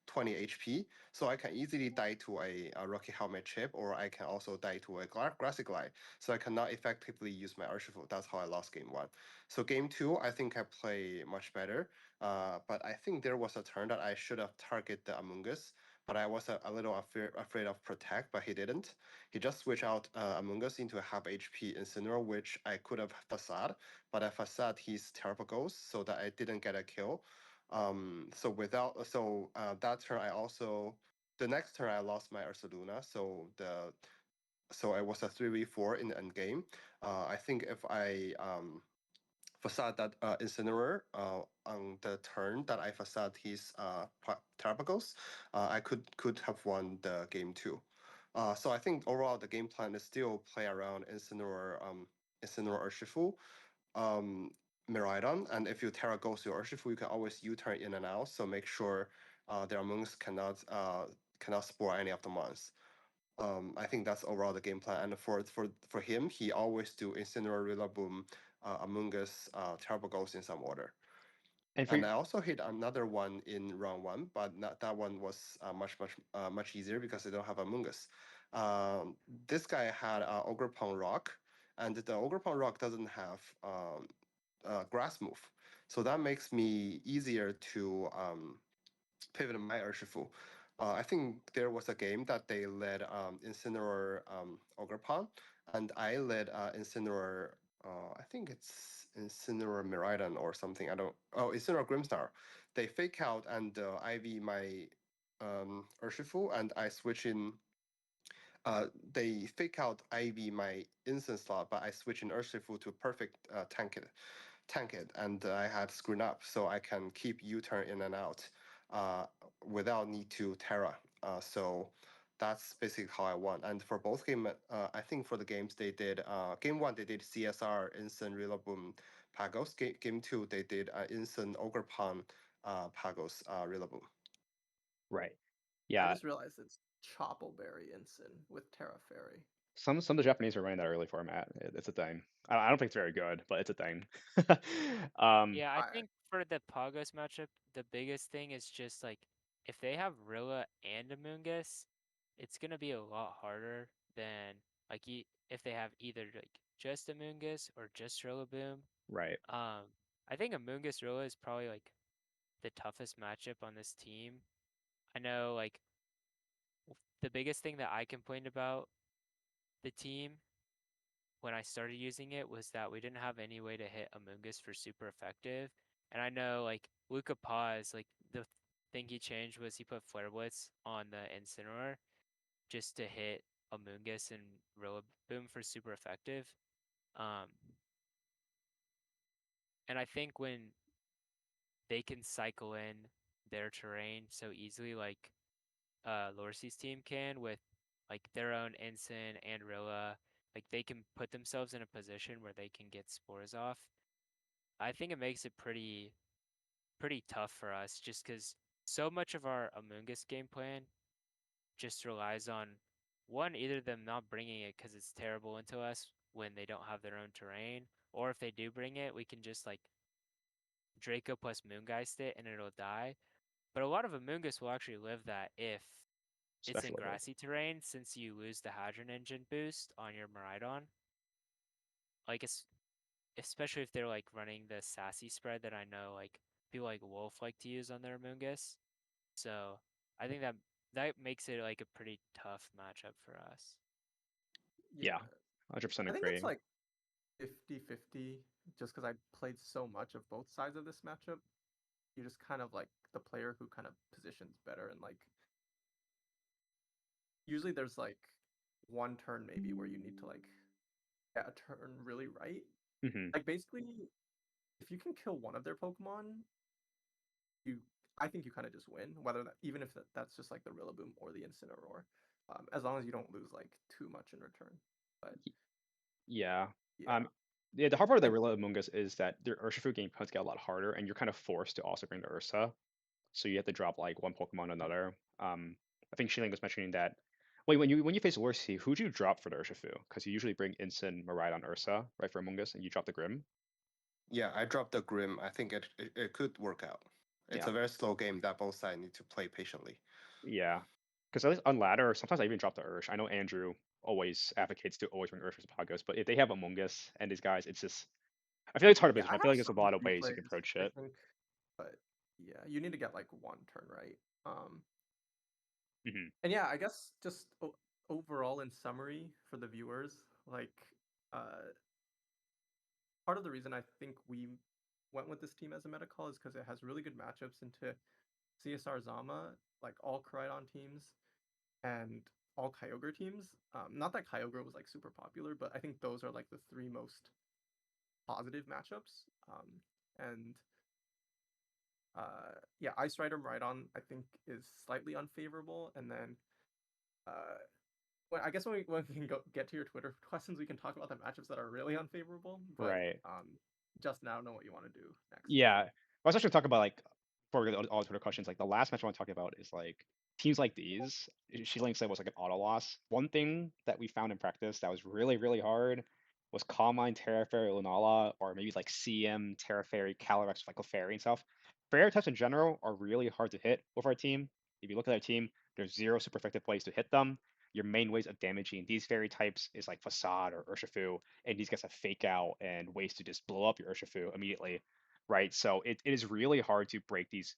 20 HP. So I can easily die to a Rocky Helmet chip, or I can also die to a Grassy Glide. So I cannot effectively use my Urshifu. That's how I lost game one. So game 2, I think I play much better. But I think there was a turn that I should have targeted the Amoonguss, but I was a little afraid of Protect, but he didn't. He just switched out Amoonguss into a half HP Incineroar, which I could have Facade, but I Facade his Terrible Ghost so that I didn't get a kill. That turn I also the next turn I lost my Ursaluna, so I was a 3v4 in the end game. I think if I facade that Incineroar on the turn that I facade his Terrapagos, I could have won the game too. So I think overall the game plan is still play around Incineroar Urshifu, um, Miraidon, and if you Terra goes to Urshifu, you can always U-turn in and out. So make sure their monks cannot spore any of the mons. I think that's overall the game plan. And for him, he always do Incineroar, Rillaboom, Among Us, Terrible Ghost in some order. And for And I also hit another one in round one, but not, that one was much easier because I don't have Among Us. This guy had Ogre Pong Rock, and the Ogre Pong Rock doesn't have grass move, so that makes me easier to pivot my Urshifu. I think there was a game that they led Incineroar Ogre and I led Incineroar. I think it's Incineroar Miraidon or something. I don't. Oh, Incineroar Grimstar. They fake out and IV my Urshifu, and I switch in. They fake out IV my instant slot, but I switch in Urshifu to perfect tank it, and I had screwed up, so I can keep U-turn in and out. uh, without need to Terra. So that's basically how I won. And for both game, I think for the games they did, game one they did CSR, Instant Rillaboom, Pagos. Game two they did Instant Ogre Pawn, Pagos, Rillaboom. Right. I Yeah. just realized it's Choppleberry Ensign with Terra Fairy. Some of the Japanese are running that early format. It's a thing. I don't think it's very good, but it's a thing. Yeah, I I think for the Pagos matchup, the biggest thing is just like if they have Rilla and Amoonguss, it's gonna be a lot harder than like if they have either like just Amoonguss or just Rillaboom. Right. I think Amoonguss Rilla is probably like the toughest matchup on this team. I know like the biggest thing that I complained about the team when I started using it was that we didn't have any way to hit Amoonguss for super effective. And I know like Luca Paz, like the thing he changed was he put Flare Blitz on the Incineroar just to hit Amoonguss and Rillaboom for super effective. Um, and I think when they can cycle in their terrain so easily, like Lorsi's team can with like their own Ensign and Rilla, like they can put themselves in a position where they can get spores off. I think it makes it pretty tough for us just because so much of our Amoonguss game plan just relies on one, either them not bringing it because it's terrible into us when they don't have their own terrain, or if they do bring it, we can just like Draco plus Moongeist it and it'll die. But a lot of Amoonguss will actually live that if it's in Speculative. grassy terrain, since you lose the Hadron Engine boost on your Miraidon. Like it's especially if they're like running the sassy spread that I know like people like Wolf like to use on their Amoonguss. So I think that makes it like a pretty tough matchup for us. yeah, Yeah. 100% I think it's agree. like 50-50 just because I played so much of both sides of this matchup. You just kind of like the player who kind of positions better and like usually there's like one turn maybe where you need to like get a turn really right. Hmm. Like basically if you can kill one of their Pokemon, you I think you kind of just win, whether that even if that's just like the Rillaboom or the Incineroar, as long as you don't lose like too much in return. But Yeah. yeah, Um, yeah, the hard part of the and Rilla Among Us is that their Urshifu game codes get a lot harder, and you're kind of forced to also bring the Ursa. So you have to drop like one Pokemon or another. I think Shilling was mentioning that. Wait, when you face Lorsi, who'd you drop for the Urshifu? Because you usually bring Instant Miraidon Ursa, right, for Among Us, and you drop the Grim. Yeah, I dropped the Grim. I think it could work out. It's Yeah. a very slow game that both sides need to play patiently. Yeah. Because at least on ladder, sometimes I even drop the Ursh. I know Andrew always advocates to always bring Ursh versus Pagos, but if they have Among Us and these guys, it's just I feel like it's hard to yeah, position. I I feel have like there's a some lot of ways you can replays, approach I it. think, but yeah, you need to get like one turn right. Hmm. And yeah, I guess just overall in summary for the viewers, like uh, part of the reason I think we went with this team as a meta call is because it has really good matchups into CSR Zama, like all Koraidon teams and all Kyogre teams. Not that Kyogre was like super popular, but I think those are like the three most positive matchups. And yeah, Ice Rider Miraidon I think is slightly unfavorable, and then uh, well, I guess when we can get to your Twitter questions, we can talk about the matchups that are really unfavorable. But Right. just now know what you want to do next. Yeah. I was actually talking about like before we get to all the Twitter questions, like the last match I want to talk about is like teams like these. She said was like an auto loss. One thing that we found in practice that was really, really hard was Calm Mind, Terra Fairy, Lunala, or maybe like CM, Terra Fairy, Calyrex, like Fairy and stuff. Fairy types in general are really hard to hit with our team. If you look at our team, there's zero super effective ways to hit them. Your main ways of damaging these fairy types is like Facade or Urshifu, and these guys have fake out and ways to just blow up your Urshifu immediately, right? So it is really hard to break these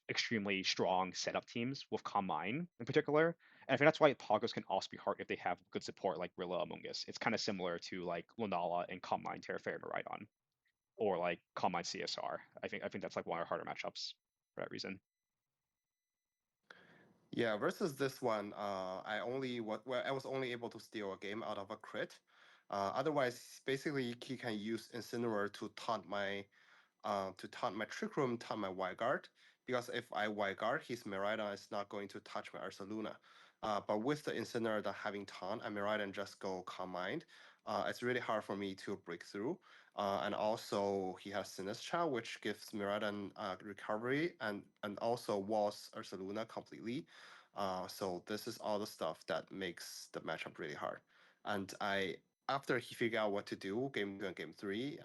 extremely strong setup teams with Combine in particular. And I think that's why Pagos can also be hard if they have good support like Rilla Among Us. It's kind of similar to like Lunala and Combine Terraferry Miraidon or like Combine CSR. I think that's like one of our harder matchups for that reason. Yeah, versus this one, I was only able to steal a game out of a crit. Otherwise, basically, he can use Incineroar to taunt my Trick Room, taunt my Wild Guard, because if I white guard, his Miraidon is not going to touch my Ursaluna. But with the Incineroar having taunt and Miraidon just go Calm Mind, it's really hard for me to break through. And also he has Sinistra, which gives Miraidon recovery and also walls Ursaluna completely. So this is all the stuff that makes the matchup really hard. And after he figured out what to do, game 2 and game 3,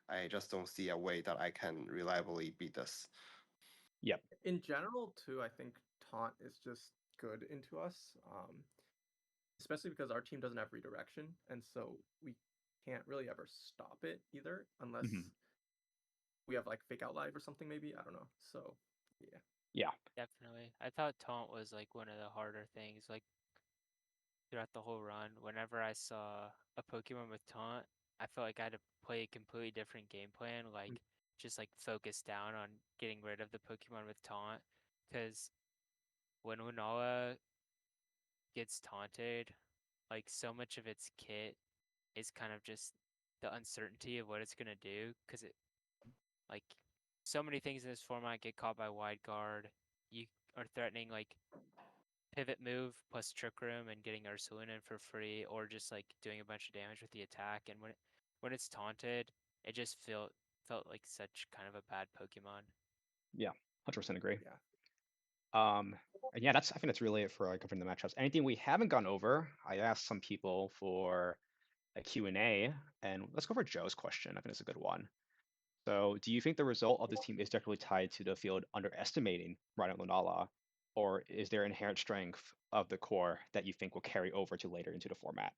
I just don't see a way that I can reliably beat this. Yep. In general, too, I think taunt is just good into us, especially because our team doesn't have redirection, and so we can't really ever stop it either, unless Mhm. we have like fake out live or something. Maybe I don't know. So yeah, Yeah. Definitely. I thought taunt was like one of the harder things. Like throughout the whole run, whenever I saw a Pokemon with taunt, I felt like I had to play a completely different game plan, like just like focus down on getting rid of the Pokemon with taunt. Because when Lunala gets taunted, like so much of its kit is kind of just the uncertainty of what it's gonna do. Because it like so many things in this format get caught by wide guard. You are threatening like pivot move plus trick room and getting Ursulin in for free, or just like doing a bunch of damage with the attack. And when it's taunted, it just felt like such kind of a bad Pokemon. Yeah. 100% agree. yeah. Um, and yeah, I think that's really it for covering the matchups. Anything we haven't gone over, I asked some people for a Q&A, and let's go for Joe's question. I think it's a good one. So, do you think the result of this team is directly tied to the field underestimating Miraidon Lunala, or is there inherent strength of the core that you think will carry over to later into the format?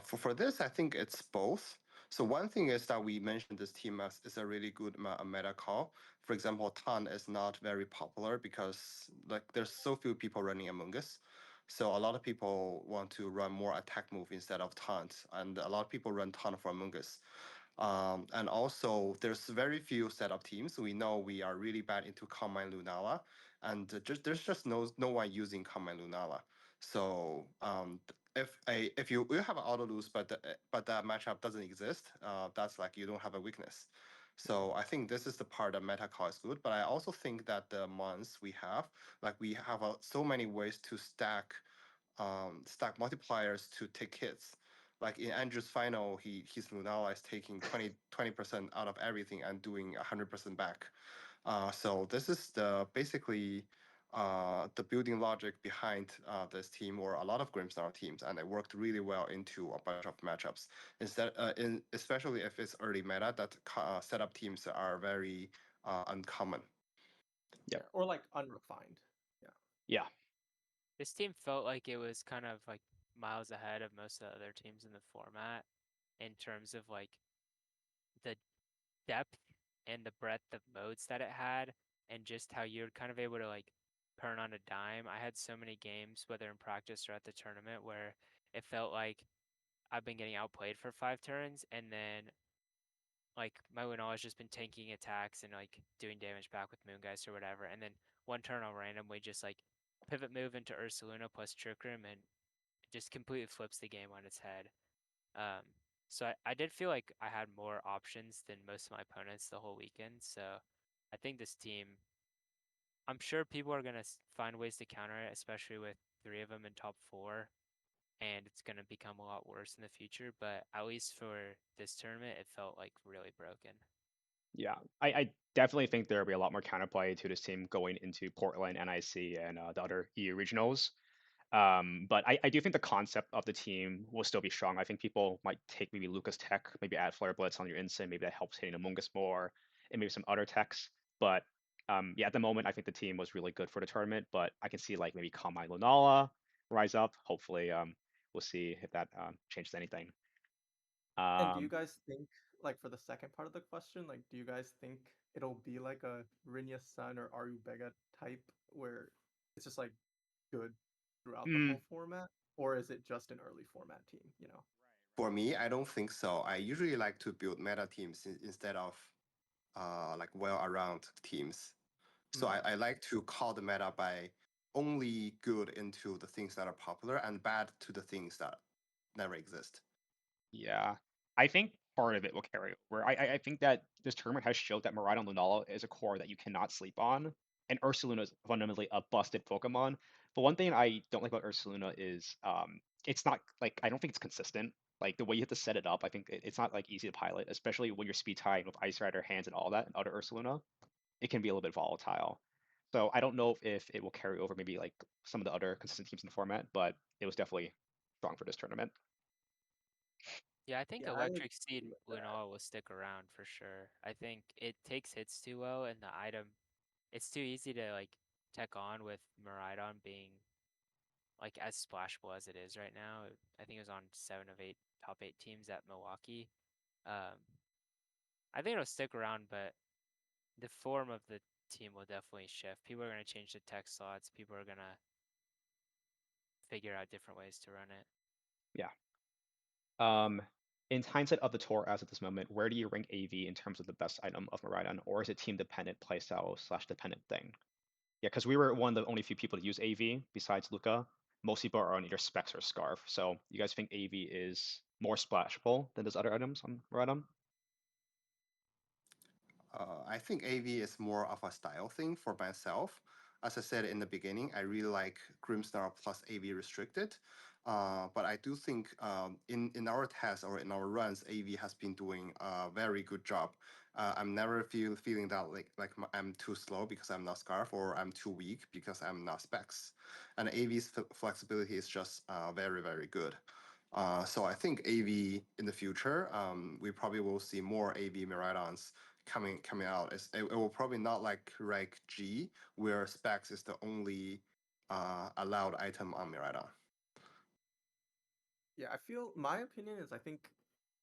For this, I think it's both. So one thing is that we mentioned this team as is a really good meta call. For example, Tan is not very popular because like there's so few people running Among Us. So a lot of people want to run more attack move instead of taunt, and a lot of people run taunt for Among Us. And also, there's very few setup teams. We know we are really bad into Combine Lunala, and there's just no one using Combine Lunala. So if you have an auto lose, but that matchup doesn't exist, that's like you don't have a weakness. So I think this is the part that meta call is good. But I also think that the months we have, like we have so many ways to stack multipliers to take hits. Like in Andrew's final, his Lunala is taking 20% out of everything and doing 100% back. So this is the building logic behind this team or a lot of Grimstar teams, and it worked really well into a bunch of matchups. Especially if it's early meta, that setup teams are very uncommon. Yep. Yeah, or like unrefined. Yeah. Yeah. This team felt like it was kind of like miles ahead of most of the other teams in the format in terms of like the depth and the breadth of modes that it had, and just how you're kind of able to like turn on a dime. I had so many games, whether in practice or at the tournament, where it felt like I've been getting outplayed for 5 turns, and then like my Lunala has just been tanking attacks and like doing damage back with Moongeist or whatever, and then one turn I'll randomly just like pivot move into Ursaluna plus Trick Room, and it just completely flips the game on its head. Um, so I did feel like I had more options than most of my opponents the whole weekend. So I think this team, I'm sure people are gonna find ways to counter it, especially with 3 of them in top 4, and it's gonna become a lot worse in the future. But at least for this tournament, it felt like really broken. Yeah. I definitely think there will be a lot more counterplay to this team going into Portland, NIC, and the other EU regionals. But I do think the concept of the team will still be strong. I think people might take maybe Lucas Tech, maybe add Flare Blitz on your Instant, maybe that helps hitting Among Us more, and maybe some other techs. But yeah, at the moment, I think the team was really good for the tournament. But I can see like maybe Kamai Lunala rise up. Hopefully, we'll see if that changes anything. And do you Um, guys think, like for the second part of the question, like do you guys think it'll be like a Rinya Sun or Arubega type where it's just like good throughout the mm, whole format? Or is it just an early format team, you know? For me, I don't think so. I usually like to build meta teams instead of like well-around teams. So Mm. I like to call the meta by only good into the things that are popular and bad to the things that never exist. yeah, I think part of it will carry over. I think that this tournament has showed that Miraidon Lunala is a core that you cannot sleep on, and Ursaluna is fundamentally a busted Pokemon. But one thing I don't like about Ursaluna is it's not like I don't think it's consistent. Like the way you have to set it up, I think it's not like easy to pilot, especially when you're speed tied with Ice Rider, hands, and all that, and other Ursaluna. It can be a little bit volatile. So I don't know if it will carry over maybe like some of the other consistent teams in the format, but it was definitely strong for this tournament. Yeah, I think Yeah, I agree Electric Seed with that. Lunala will stick around for sure. I think it takes hits too well, and the item, it's too easy to like tech on with Miraidon being like as splashable as it is right now. I think it was on 7 of 8 top 8 teams at Milwaukee. Um, I think it'll stick around, but the form of the team will definitely shift. People are gonna change the tech slots. People are gonna figure out different ways to run it. Yeah. In hindsight of the tour as of this moment, where do you rank AV in terms of the best item of Miraidon, or is it team dependent playstyle / dependent thing? Yeah, because we were one of the only few people to use AV besides Luca. Most people are on either Specs or Scarf. So you guys think AV is more splashable than those other items on Miraidon? I think AV is more of a style thing for myself. As I said in the beginning, I really like Grimstar plus AV restricted. But I do think in our tests or in our runs, AV has been doing a very good job. I'm never feeling that I'm too slow because I'm not Scarf, or I'm too weak because I'm not Specs. And AV's flexibility is just very, very good. So I think AV in the future, we probably will see more AV Miraidons coming out. It will probably not like Reg G, where Specs is the only allowed item on Miraidon. Yeah, I feel my opinion is I think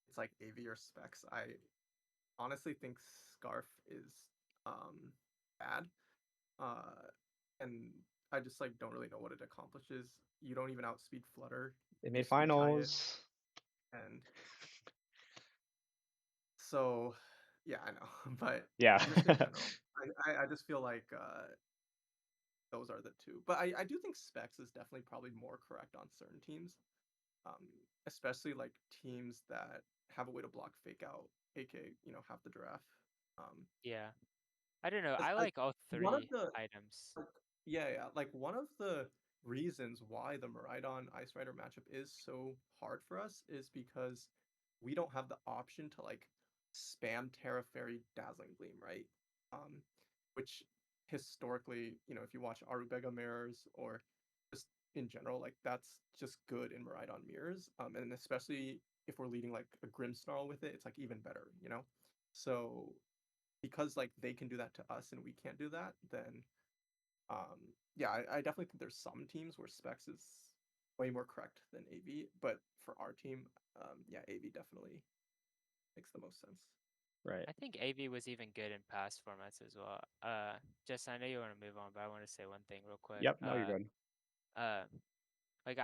it's like AV or Specs. I honestly think Scarf is bad. Uh and I just like don't really know what it accomplishes. You don't even outspeed Flutter. They You made speed tie it, finals. and so yeah, I know. But Yeah. just in general, I just feel like those are the two. But I do think Specs is definitely probably more correct on certain teams. Especially like teams that have a way to block fake out, aka have the giraffe. Um, Yeah. I don't know. 'Cause I I like all one of 3 the items. like, yeah, like one of the reasons why the Miraidon Ice Rider matchup is so hard for us is because we don't have the option to like spam Terra Fairy Dazzling Gleam, right? Um, which historically, if you watch Arubega mirrors or just in general, like that's just good in Miraidon mirrors. And especially if we're leading like a Grimmsnarl with it, it's like even better. So because like they can do that to us and we can't do that, then yeah, I definitely think there's some teams where Specs is way more correct than AV, but for our team, yeah, AV definitely makes the most sense. Right. I think AV was even good in past formats as well. Just I know you want to move on, but I want to say one thing real quick. Yep. No, you're good. Uh, like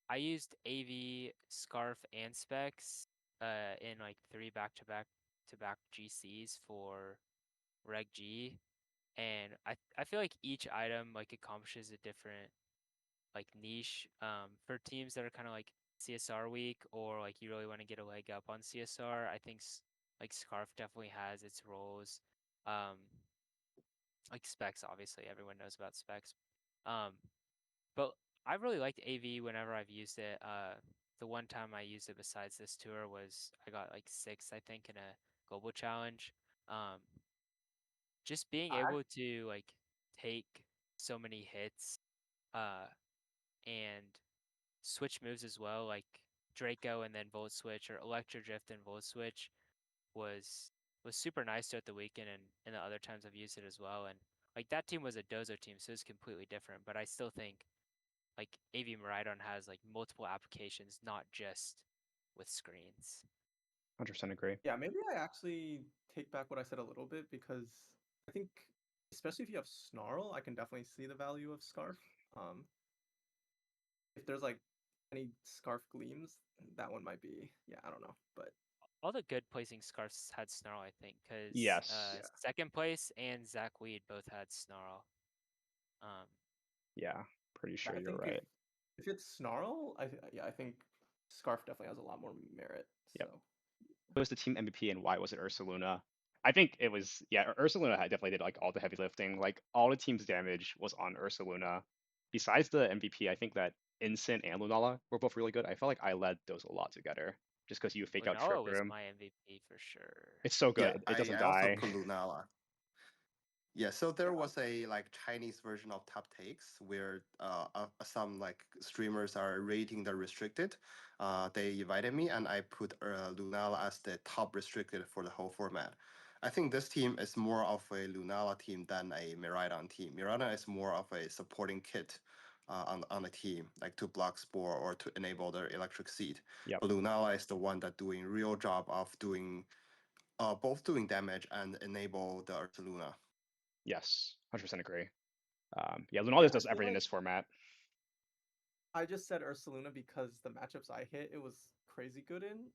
I used AV, Scarf, and Specs in like 3 back-to-back GCs for Reg G, and I feel like each item like accomplishes a different like niche. For teams that are kind of like CSR weak, or like you really want to get a leg up on CSR, I think like Scarf definitely has its roles. Um, like Specs, obviously everyone knows about Specs. Um, but I really liked AV whenever I've used it. The one time I used it besides this tour was I got like 6th, I think, in a global challenge. Um, just being I able to like take so many hits, uh, and switch moves as well, like Draco and then Volt Switch, or Electro Drift and Volt Switch was was super nice throughout the weekend, and the other times I've used it as well. And like that team was a Dozo team, so it's completely different. But I still think like AV Miraidon has like multiple applications, not just with screens. 100% agree. Yeah, maybe I actually take back what I said a little bit because I think especially if you have Snarl, I can definitely see the value of Scarf. Um, if there's like any Scarf Gleams, that one might be, yeah, I don't know, but All the good placing scarfs had Snarl, I think, because Yes. yeah. second place and Zach Weed both had Snarl. Um, Yeah. Pretty Yeah, sure I you're think if right. if it's Snarl, yeah, I think Scarf definitely has a lot more merit. Yep. So was the team MVP and why was it Ursaluna? I think it was, yeah, Ursaluna definitely did like all the heavy lifting. Like all the team's damage was on Ursaluna. Besides the MVP, I think that Incent and Lunala were both really good. I felt like I led those a lot together just because you fake out Trick Lunala was Room. my MVP for sure. It's so Yeah, good. It doesn't I also die. put Lunala. Yeah, so there Yeah. was a like Chinese version of top takes where some like streamers are rating the restricted. They invited me and I put Lunala as the top restricted for the whole format. I think this team is more of a Lunala team than a Miraidon team. Miraidon is more of a supporting kit on the team, like to block Spore or to enable their electric seed. Yep. But Lunala is the one that doing real job of doing both doing damage and enable the Ursaluna. Yes, 100% agree. Yeah, Yeah, Lunala I does feel everything in like this format. I just said Ursaluna because the matchups I hit, it was crazy good in.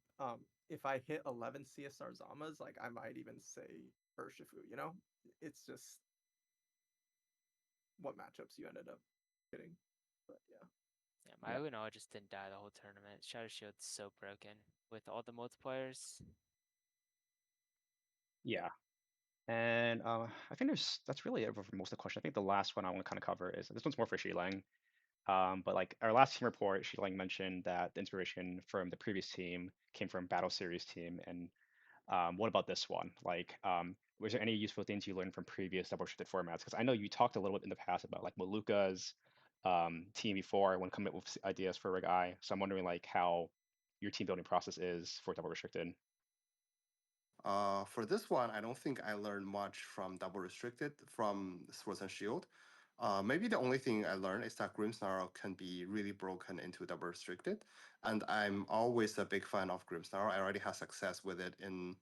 If I hit 11 CSR Zamas, like I might even say Urshifu, you know? It's just what matchups you ended up getting. But yeah. Yeah, my Yep. Lunala just didn't die the whole tournament. Shadow Shield's so broken with all the multipliers. Yeah. And I think that's really it for most of the questions. I think the last one I want to kind of cover is this one's more for Shilang. But like our last team report, Shilang mentioned that the inspiration from the previous team came from Battle Series team. And what about this one? Like, was there any useful things you learned from previous double shifted formats? Because I know you talked a little bit in the past about like Maluka's team before when coming up with ideas for Rig I. So I'm wondering like how your team building process is for double restricted. For this one, I don't think I learned much from double restricted from Swords and Shield. Maybe the only thing I learned is that Grimmsnarl can be really broken into double restricted, and I'm always a big fan of Grimmsnarl. I already had success with it in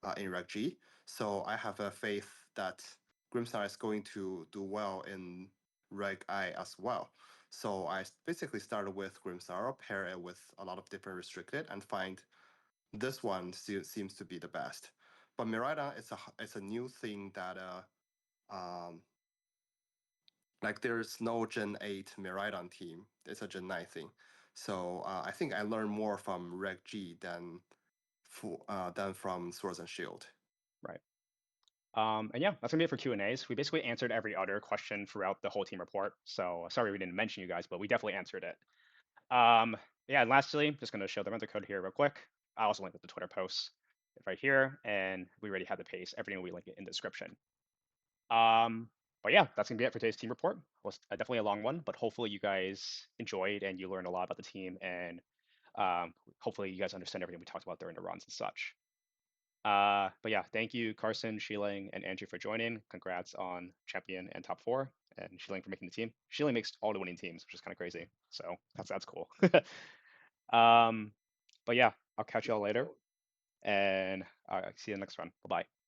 Reg G, so I have a faith that Grimmsnarl is going to do well in Reg I as well. So I basically started with Grimmsnarl, pair it with a lot of different restricted, and find this one seems to be the best. But Miraidon it's a new thing that like there's no Gen 8 Miraidon team. It's a Gen 9 thing. So I think I learned more from Reg G than from Swords and Shield. Right. And yeah, that's gonna be it for Q&As. We basically answered every other question throughout the whole team report. So sorry we didn't mention you guys, but we definitely answered it. Yeah, and lastly, just gonna show the render code here real quick. I also linked the Twitter posts right here, and we already have the paste. Everything will be linked in the description. But yeah, that's gonna be it for today's team report. It was definitely a long one, but hopefully you guys enjoyed and you learned a lot about the team, and hopefully you guys understand everything we talked about during the runs and such. But yeah, thank you, Carson, Sheeling, and Andrew for joining. Congrats on champion and top 4, and Sheeling for making the team. Sheeling makes all the winning teams, which is kind of crazy. So that's cool. But yeah, I'll catch you all later, and see you in the next run. Bye bye.